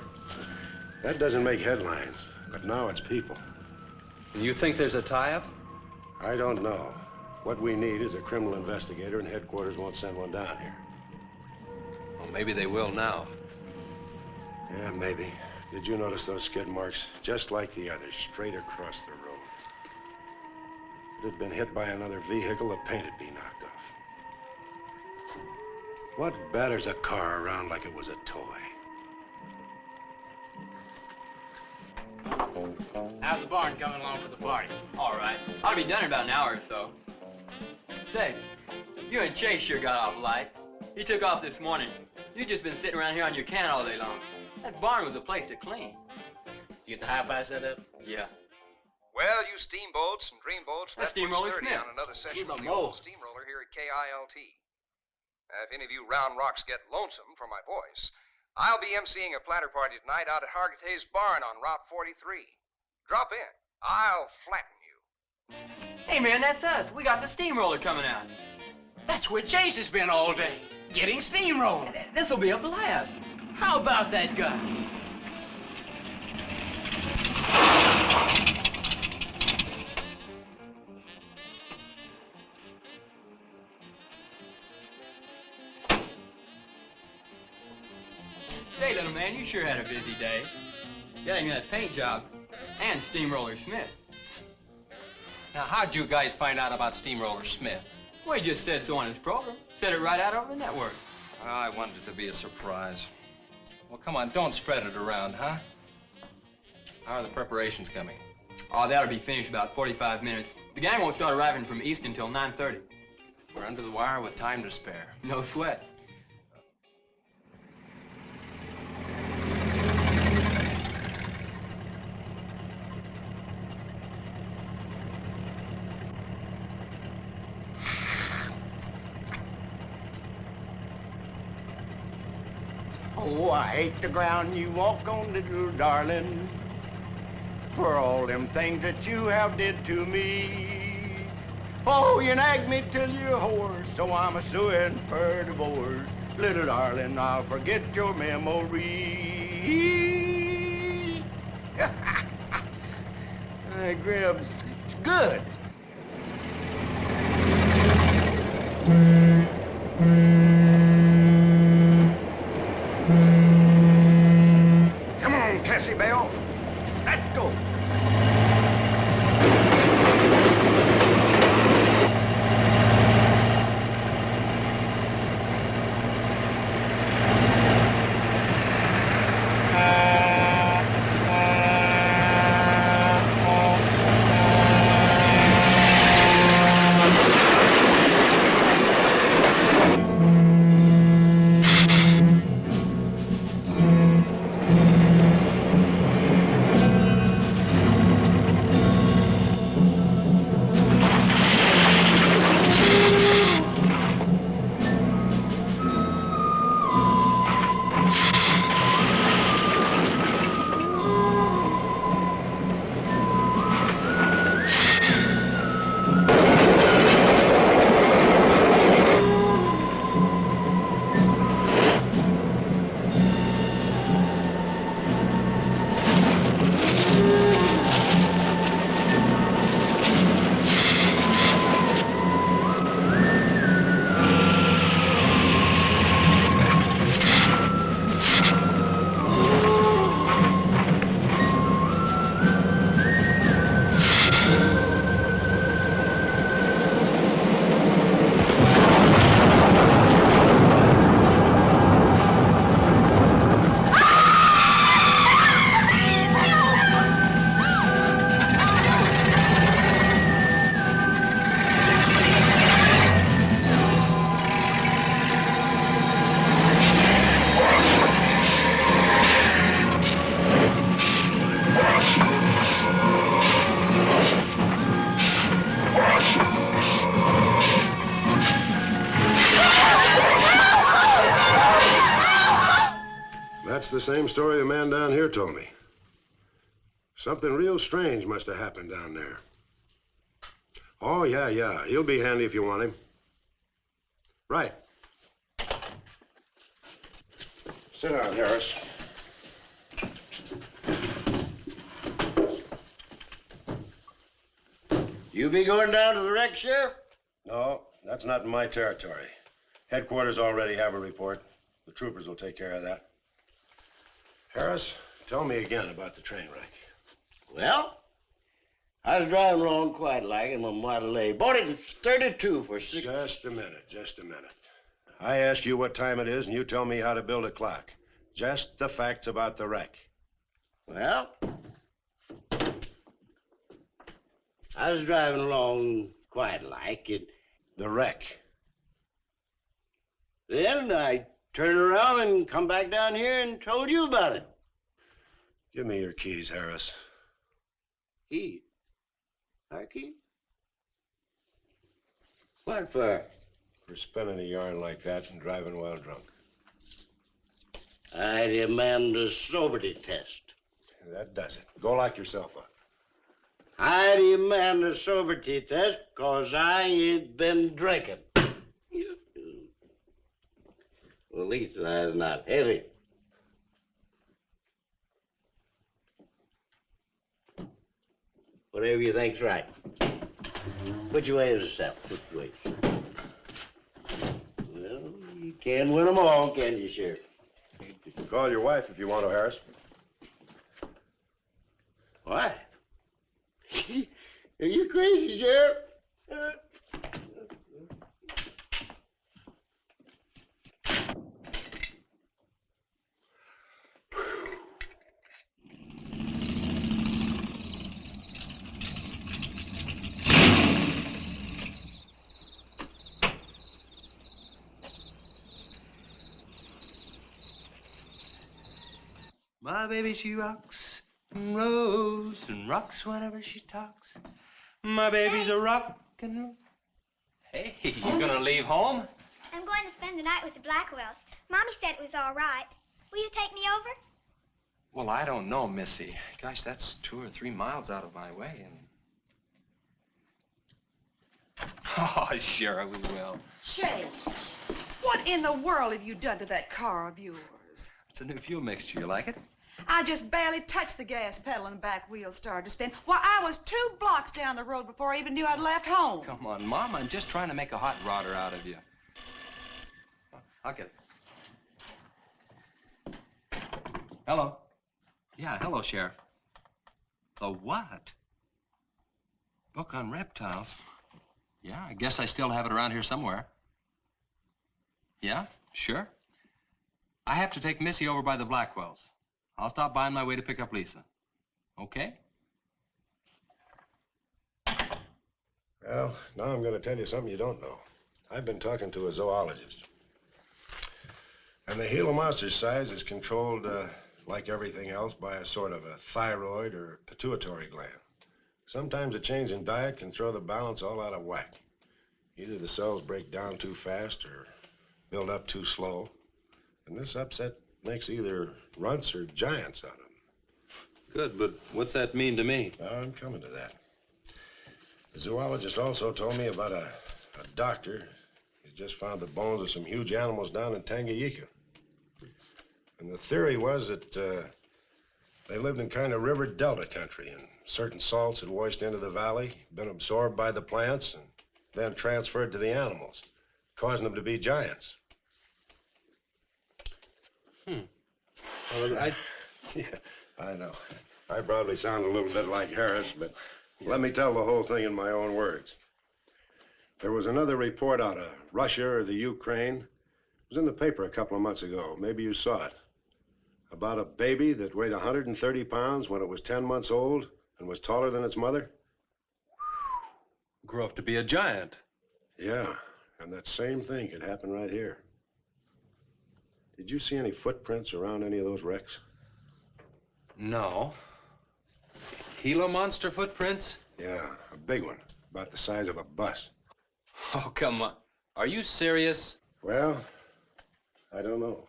S10: That doesn't make headlines, but now it's people.
S3: And you think there's a tie-up?
S10: I don't know. What we need is a criminal investigator, and headquarters won't send one down here.
S3: Well, maybe they will now.
S10: Yeah, maybe. Did you notice those skid marks? Just like the others, straight across the road. If it had been hit by another vehicle, the paint would be knocked off. What batters a car around like it was a toy?
S2: How's the barn coming along for the party?
S17: All right. Ought to be done in about an hour or so. Say, you and Chase sure got off light. He took off this morning. You just been sitting around here on your can all day long. That barn was a place to clean.
S2: Did you get the hi-fi set up?
S17: Yeah.
S12: Well, you steamboats and dreamboats,
S17: That's
S12: that puts
S17: Steamroller
S12: sturdy
S17: Smith.
S12: on another session
S2: Keep
S12: of
S2: 'em
S12: the old
S2: both.
S12: steamroller here at KILT. If any of you round rocks get lonesome for my voice, I'll be emceeing a platter party tonight out at Hargitay's Barn on Route 43. Drop in. I'll flatten you.
S17: Hey, man, that's us. We got the steamroller coming out.
S2: That's where Chase has been all day, getting steamrolled.
S17: This'll be a blast.
S2: How about that guy?
S17: Say, little man, you sure had a busy day. Getting that paint job and Steamroller Smith.
S6: Now, how'd you guys find out about Steamroller Smith?
S17: Well, he just said so on his program. Said it right out over the network.
S6: I wanted it to be a surprise. Well, come on, don't spread it around, huh? How are the preparations coming?
S17: Oh, that'll be finished about 45 minutes. The gang won't start arriving from East until 9:30.
S6: We're under the wire with time to spare.
S17: No sweat.
S4: Oh, I hate the ground you walk on, little darling, for all them things that you have did to me. Oh, you nagged me till you're hoarse, so I'm a-suing for divorce. Little darling, I'll forget your memory. Hey, Grim, it's good. Come on, Cassie Bell. Let's go.
S10: the same story the man down here told me. Something real strange must have happened down there. Oh, yeah. He'll be handy if you want him. Right. Sit down, Harris.
S4: You be going down to the wreck, Sheriff?
S10: No, that's not in my territory. Headquarters already have a report. The troopers will take care of that. Harris, tell me again about the train wreck.
S4: Well, I was driving along quite like in my Model A. Bought it in 32 for six.
S10: Just a minute. I ask you what time it is, and you tell me how to build a clock. Just the facts about the wreck.
S4: Well, I was driving along quite like it.
S10: The wreck.
S4: Then I turned around and come back down here and told you about it.
S10: Give me your keys, Harris.
S4: Keys? Our keys? What for?
S10: For spinning a yarn like that and driving while drunk.
S4: I demand a sobriety test.
S10: That does it. Go lock yourself up.
S4: I demand a sobriety test because I ain't been drinking. Well, at least I'm not heavy. Whatever you think's right. Which way is the south? Which way? Well, you can't win them all, can you, Sheriff?
S10: You can call your wife if you want to, Harris.
S4: Why? Are you crazy, Sheriff?
S14: My baby, she rocks and rolls and rocks whenever she talks. My baby's a rock and roll. Hey, you gonna leave home?
S16: I'm going to spend the night with the Blackwells. Mommy said it was all right. Will you take me over?
S6: Well, I don't know, Missy. Gosh, that's 2 or 3 miles out of my way, and... Oh, sure, we will.
S11: Chase, what in the world have you done to that car of yours?
S6: It's a new fuel mixture. You like it?
S11: I just barely touched the gas pedal and the back wheel started to spin. Why, I was 2 blocks down the road before I even knew I'd left home.
S6: Come on, Mom. I'm just trying to make a hot rodder out of you. I'll get it. Hello. Yeah, hello, Sheriff. The what? Book on reptiles? Yeah, I guess I still have it around here somewhere. Yeah, sure. I have to take Missy over by the Blackwells. I'll stop by on my way to pick up Lisa. Okay?
S10: Well, now I'm going to tell you something you don't know. I've been talking to a zoologist. And the Gila monster's size is controlled, like everything else, by a sort of a thyroid or pituitary gland. Sometimes a change in diet can throw the balance all out of whack. Either the cells break down too fast or build up too slow. And this upset makes either runts or giants out of them.
S3: Good, but what's that mean to me?
S10: I'm coming to that. The zoologist also told me about a doctor. He's just found the bones of some huge animals down in Tanganyika. And the theory was that they lived in kind of river delta country, and certain salts had washed into the valley, been absorbed by the plants, and then transferred to the animals, causing them to be giants.
S3: Well,
S10: Yeah, I know. I probably sound a little bit like Harris, but let me tell the whole thing in my own words. There was another report out of Russia or the Ukraine. It was in the paper a couple of months ago. Maybe you saw it. About a baby that weighed 130 pounds when it was 10 months old and was taller than its mother.
S3: grew up to be a giant.
S10: Yeah, and that same thing could happen right here. Did you see any footprints around any of those wrecks?
S6: No. Gila monster footprints?
S10: Yeah, a big one, about the size of a bus.
S6: Oh, come on. Are you serious?
S10: Well, I don't know.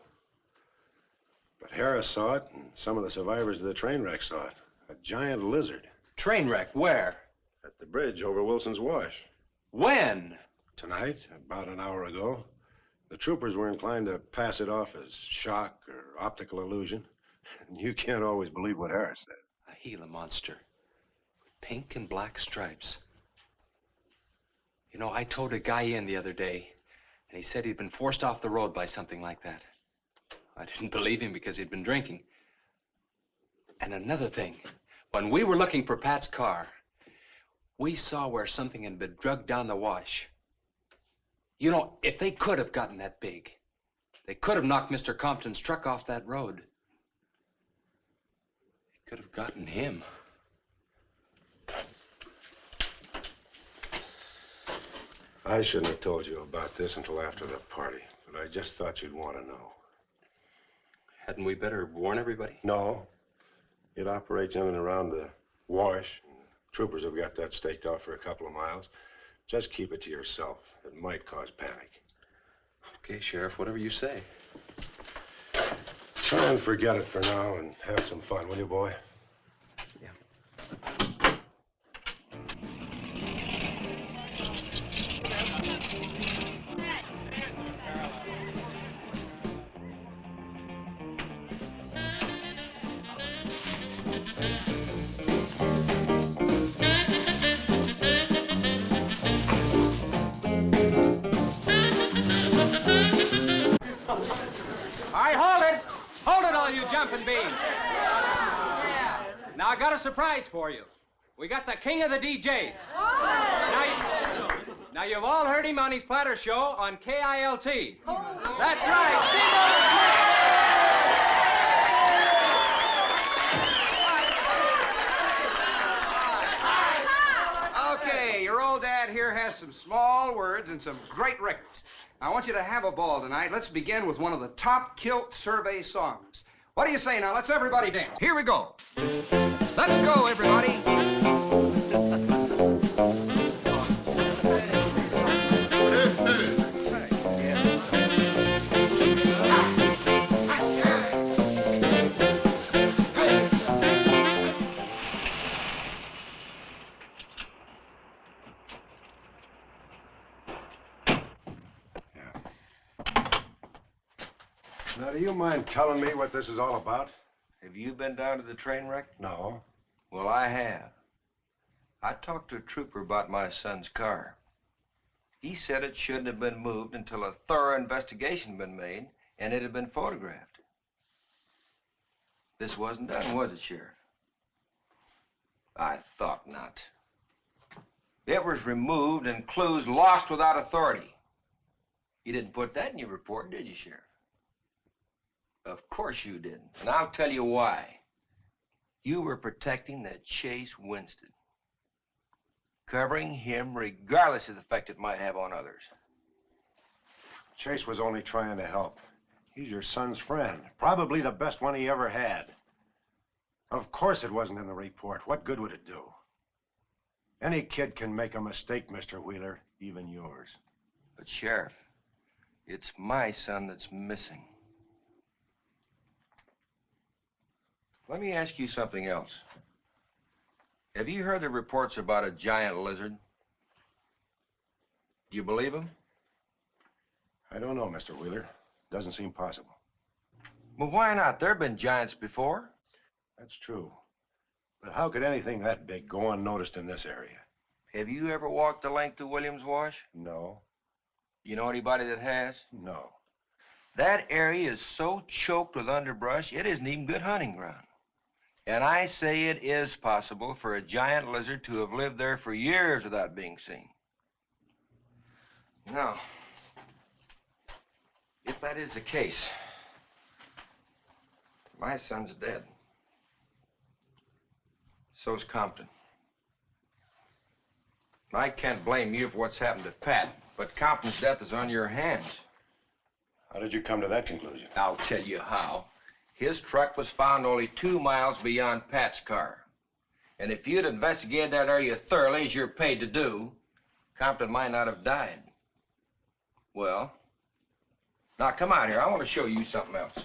S10: But Harris saw it, and some of the survivors of the train wreck saw it. A giant lizard.
S3: Train wreck, where?
S10: At the bridge over Wilson's Wash.
S3: When?
S10: Tonight, about an hour ago. The troopers were inclined to pass it off as shock or optical illusion. And you can't always believe what Harris said.
S3: A Gila monster. With pink and black stripes. You know, I towed a guy in the other day, and he said he'd been forced off the road by something like that. I didn't believe him because he'd been drinking. And another thing, when we were looking for Pat's car, we saw where something had been drugged down the wash. You know, if they could have gotten that big, they could have knocked Mr. Compton's truck off that road. They could have gotten him.
S10: I shouldn't have told you about this until after the party, but I just thought you'd want to know.
S3: Hadn't we better warn everybody?
S10: No. It operates in and around the wash. Troopers have got that staked out for a couple of miles. Just keep it to yourself. It might cause panic.
S3: Okay, Sheriff, whatever you say.
S10: Try and forget it for now and have some fun, will you, boy?
S2: Jumping beans. Yeah. Now I got a surprise for you. We got the king of the DJs. Now you've all heard him on his platter show on KILT. That's right,
S13: Simone. Okay, your old dad here has some small words and some great records. I want you to have a ball tonight. Let's begin with one of the top kilt survey songs. What do you say now? Let's everybody dance. Here we go. Let's go, everybody.
S10: Now, do you mind telling me what this is all about?
S9: Have you been down to the train wreck?
S10: No.
S9: Well, I have. I talked to a trooper about my son's car. He said it shouldn't have been moved until a thorough investigation had been made and it had been photographed. This wasn't done, was it, Sheriff? I thought not. It was removed and clues lost without authority. You didn't put that in your report, did you, Sheriff? Of course you didn't, and I'll tell you why. You were protecting that Chase Winston, covering him regardless of the effect it might have on others.
S10: Chase was only trying to help. He's your son's friend, probably the best one he ever had. Of course it wasn't in the report. What good would it do? Any kid can make a mistake, Mr. Wheeler, even yours.
S9: But, Sheriff, it's my son that's missing. Let me ask you something else. Have you heard the reports about a giant lizard? Do you believe them?
S10: I don't know, Mr. Wheeler. Doesn't seem possible.
S9: Well, why not? There have been giants before.
S10: That's true. But how could anything that big go unnoticed in this area?
S9: Have you ever walked the length of Williams Wash?
S10: No.
S9: You know anybody that has?
S10: No.
S9: That area is so choked with underbrush, it isn't even good hunting ground. And I say it is possible for a giant lizard to have lived there for years without being seen. Now, if that is the case, my son's dead. So's Compton. I can't blame you for what's happened to Pat, but Compton's death is on your hands.
S10: How did you come to that conclusion?
S9: I'll tell you how. His truck was found only 2 miles beyond Pat's car. And if you'd investigated that area thoroughly, as you're paid to do, Compton might not have died. Well, now come out here. I want to show you something else.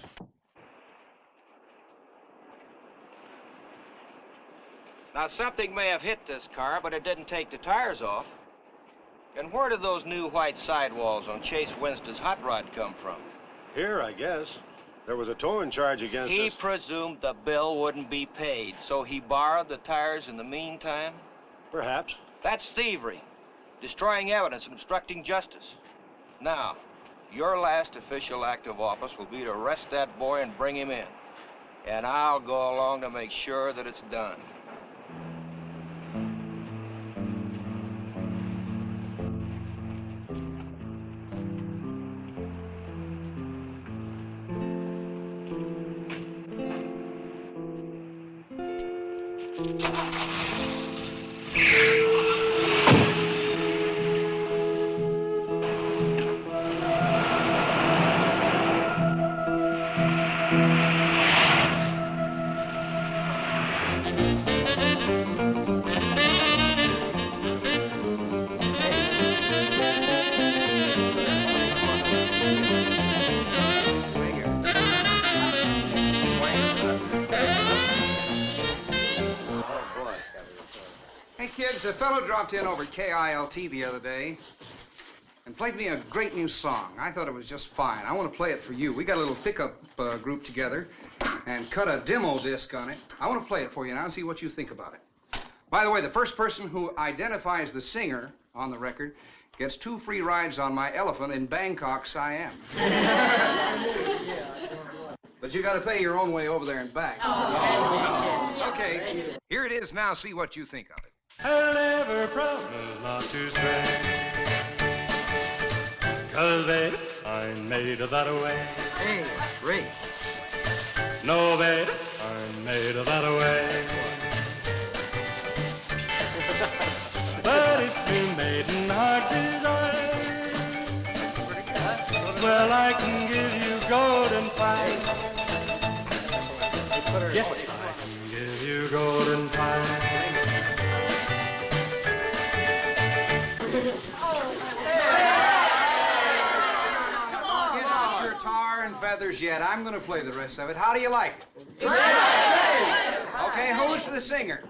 S9: Now, something may have hit this car, but it didn't take the tires off. And where did those new white sidewalls on Chase Winston's hot rod come from?
S10: Here, I guess. There was a towing charge against
S9: He
S10: us.
S9: presumed the bill wouldn't be paid, so he borrowed the tires in the meantime?
S10: Perhaps.
S9: That's thievery, destroying evidence and obstructing justice. Now, your last official act of office will be to arrest that boy and bring him in. And I'll go along to make sure that it's done.
S13: A fellow dropped in over KILT the other day and played me a great new song. I thought it was just fine. I want to play it for you. We got a little pickup group together and cut a demo disc on it. I want to play it for you now and see what you think about it. By the way, the first person who identifies the singer on the record gets 2 free rides on my elephant in Bangkok, Siam. But you got to pay your own way over there and back. Okay, here it is now. See what you think of it.
S14: I'll never promise not to stray, 'cause baby, I'm made of that way.
S5: Hey, Ray.
S14: No, baby, I'm made of that way. But if you maiden heart desire, well, I can give you golden fire. Yes, I can give you golden fire.
S13: Feathers yet. I'm going to play the rest of it. How do you like it? Okay, who's the singer?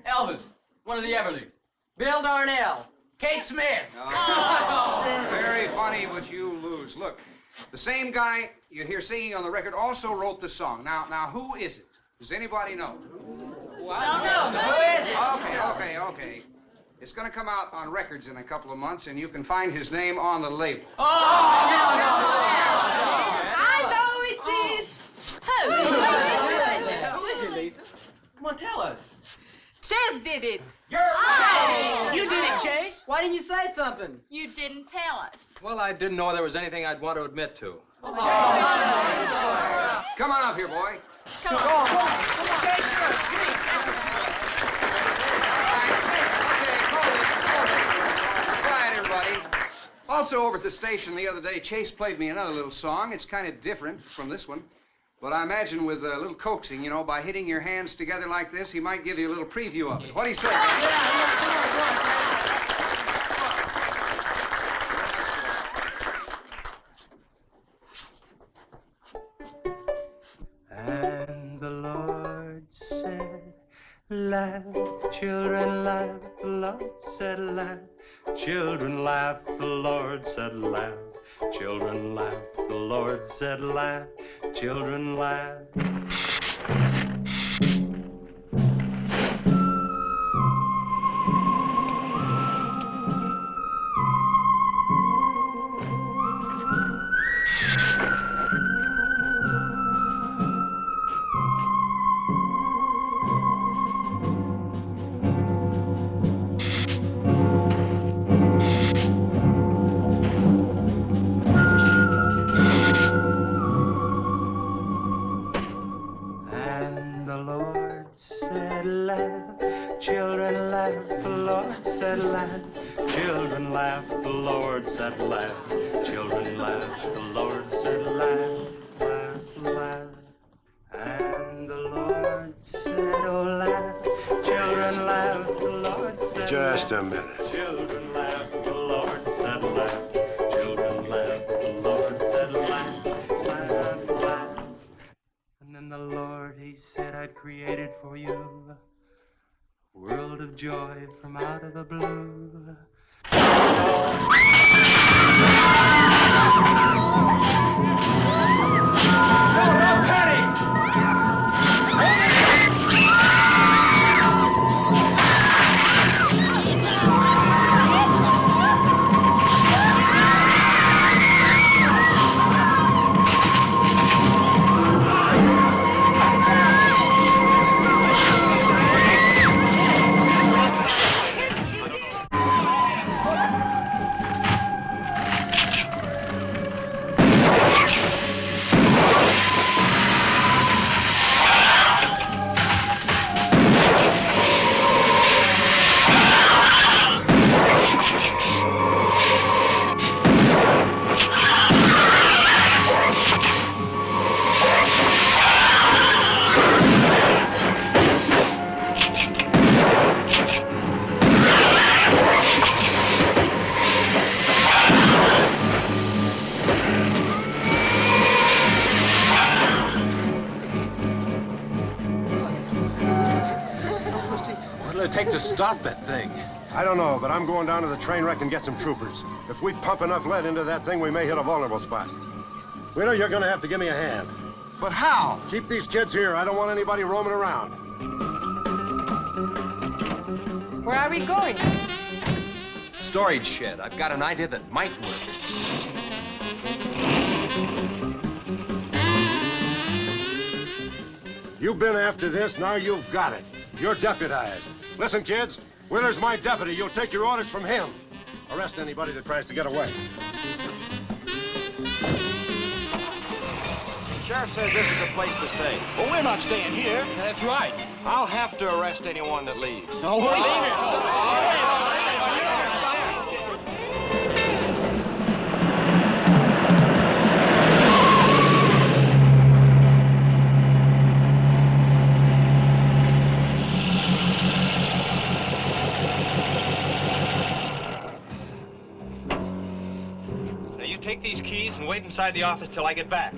S17: Elvis, one of the Everlys. Bill Darnell. Kate Smith.
S13: Oh, very funny, but you lose. Look, the same guy you hear singing on the record also wrote the song. Now, who is it? Does anybody know?
S17: No. Who is it?
S13: Okay. It's going to come out on records in a couple of months, and you can find his name on the label.
S17: No.
S11: I know it is. Who?
S17: Who is it, Lisa? Come on, tell us.
S11: Chase did it.
S17: You did it, Chase. Why didn't you say something?
S11: You didn't tell us.
S3: Well, I didn't know there was anything I'd want to admit to.
S13: Come on up here, boy.
S11: Come on.
S17: Chase, you're asleep.
S13: Quiet, everybody. Also, over at the station the other day, Chase played me another little song. It's kind of different from this one. But I imagine with a little coaxing, you know, by hitting your hands together like this, he might give you a little preview of it. What do you say?
S14: And the Lord said, laugh, children, laugh. The Lord said, laugh. Children laugh, the Lord said laugh. Children laugh, the Lord said laugh. Children laugh. Children laugh, the Lord said laugh. Children laugh, the Lord said laugh. Laugh, laugh. And the Lord said, oh, laugh. Children laugh, the Lord said
S10: Just
S14: laugh.
S10: a minute.
S14: Children laugh, the Lord said laugh. Children laugh, the Lord said laugh. Laugh, laugh. And then the Lord, he said, I'd created for you World of joy from out of the blue.
S2: Don't panic!
S3: Take to stop that thing?
S10: I don't know, but I'm going down to the train wreck and get some troopers. If we pump enough lead into that thing, we may hit a vulnerable spot. Wheeler, you're gonna have to give me a hand.
S3: But how?
S10: Keep these kids here. I don't want anybody roaming around.
S8: Where are we going?
S3: Storage shed. I've got an idea that might work.
S10: You've been after this, now you've got it. You're deputized. Listen, kids, Wheeler's my deputy. You'll take your orders from him. Arrest anybody that tries to get away.
S9: The sheriff says this is a place to stay.
S2: Well, we're not staying here.
S3: That's right.
S9: I'll have to arrest anyone that leaves.
S2: No, we're leaving.
S3: Take these keys and wait inside the office till I get back.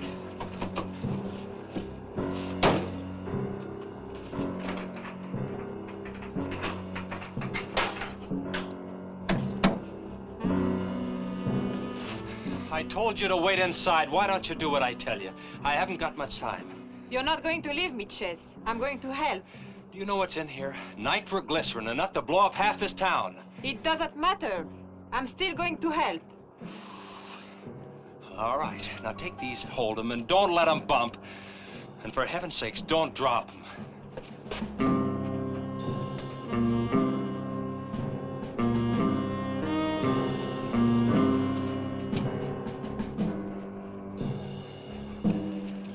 S3: I told you to wait inside. Why don't you do what I tell you? I haven't got much time.
S8: You're not going to leave me, Chess. I'm going to help.
S3: Do you know what's in here? Nitroglycerin, enough to blow up half this town.
S8: It doesn't matter. I'm still going to help.
S3: All right. Now take these, hold them, and don't let them bump. And for heaven's sakes, don't drop them.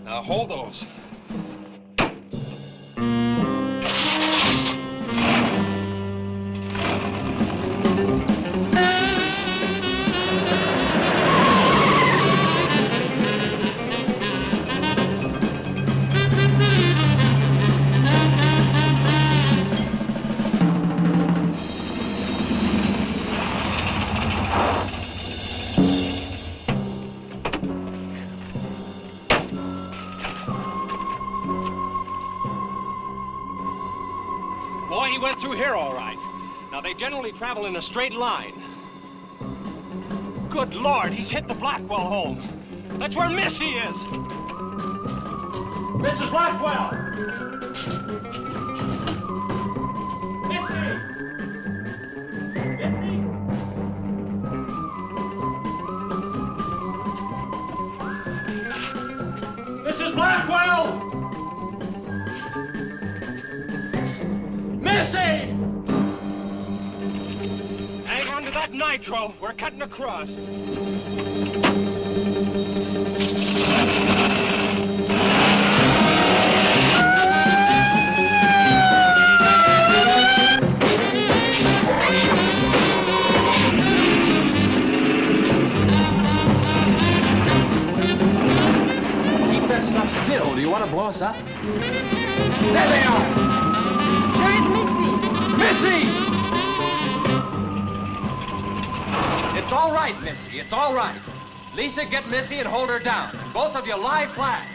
S3: Now hold those. Boy, he went through here all right. Now, they generally travel in a straight line. Good Lord, he's hit the Blackwell home. That's where Missy is. Mrs. Blackwell! Missy! Missy! Mrs. Blackwell! Missy! Hang on to that nitro. We're cutting across. Keep that stuff still. Do you want to blow us up? There they are!
S8: There is Missy!
S3: Missy! It's all right, Missy. It's all right. Lisa, get Missy and hold her down. And both of you lie flat.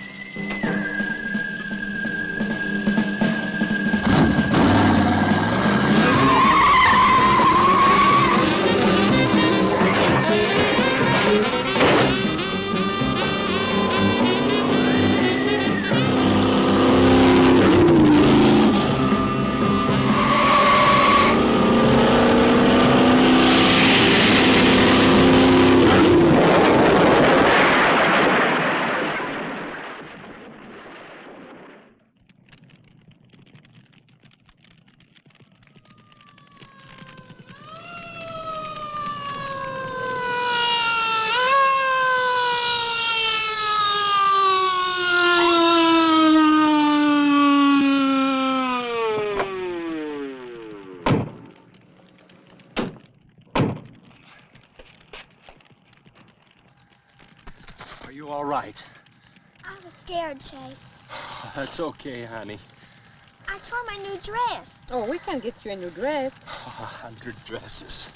S16: scared, Chase.
S6: That's okay, honey.
S16: I tore my new dress.
S8: Oh, we can get you a new dress.
S6: 100 dresses.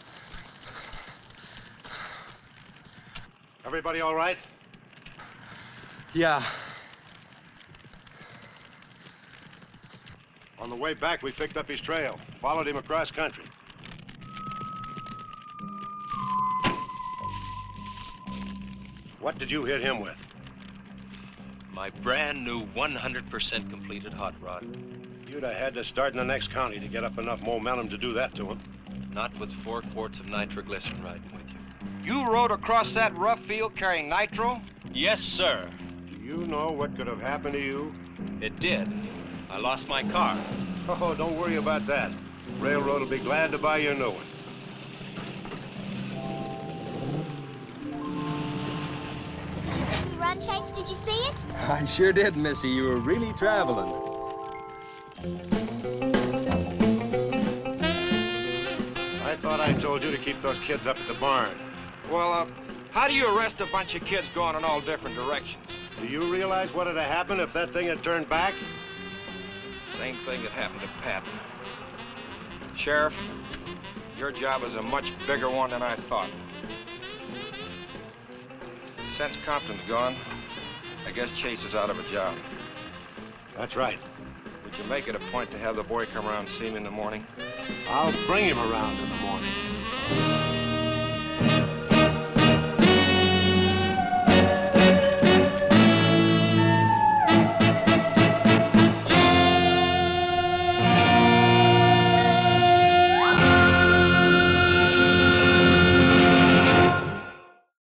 S10: Everybody all right?
S6: Yeah.
S10: On the way back, we picked up his trail, followed him across country. What did you hit him with?
S6: My brand new 100% completed hot rod.
S10: You'd have had to start in the next county to get up enough momentum to do that to him.
S6: Not with 4 quarts of nitroglycerin riding with you.
S9: You rode across that rough field carrying nitro?
S6: Yes, sir.
S10: Do you know what could have happened to you?
S6: It did. I lost my car.
S10: Oh, don't worry about that. Railroad will be glad to buy you a new one.
S16: Did you see me run, Chase? Did you see it?
S6: I sure did, Missy. You were really traveling.
S10: I thought I told you to keep those kids up at the barn.
S9: Well, how do you arrest a bunch of kids going in all different directions?
S10: Do you realize what would have happened if that thing had turned back?
S9: Same thing that happened to Pat. Sheriff, your job is a much bigger one than I thought. Since Compton's gone, I guess Chase is out of a job.
S10: That's right.
S9: Would you make it a point to have the boy come around and see me in the morning?
S10: I'll bring him around in the morning.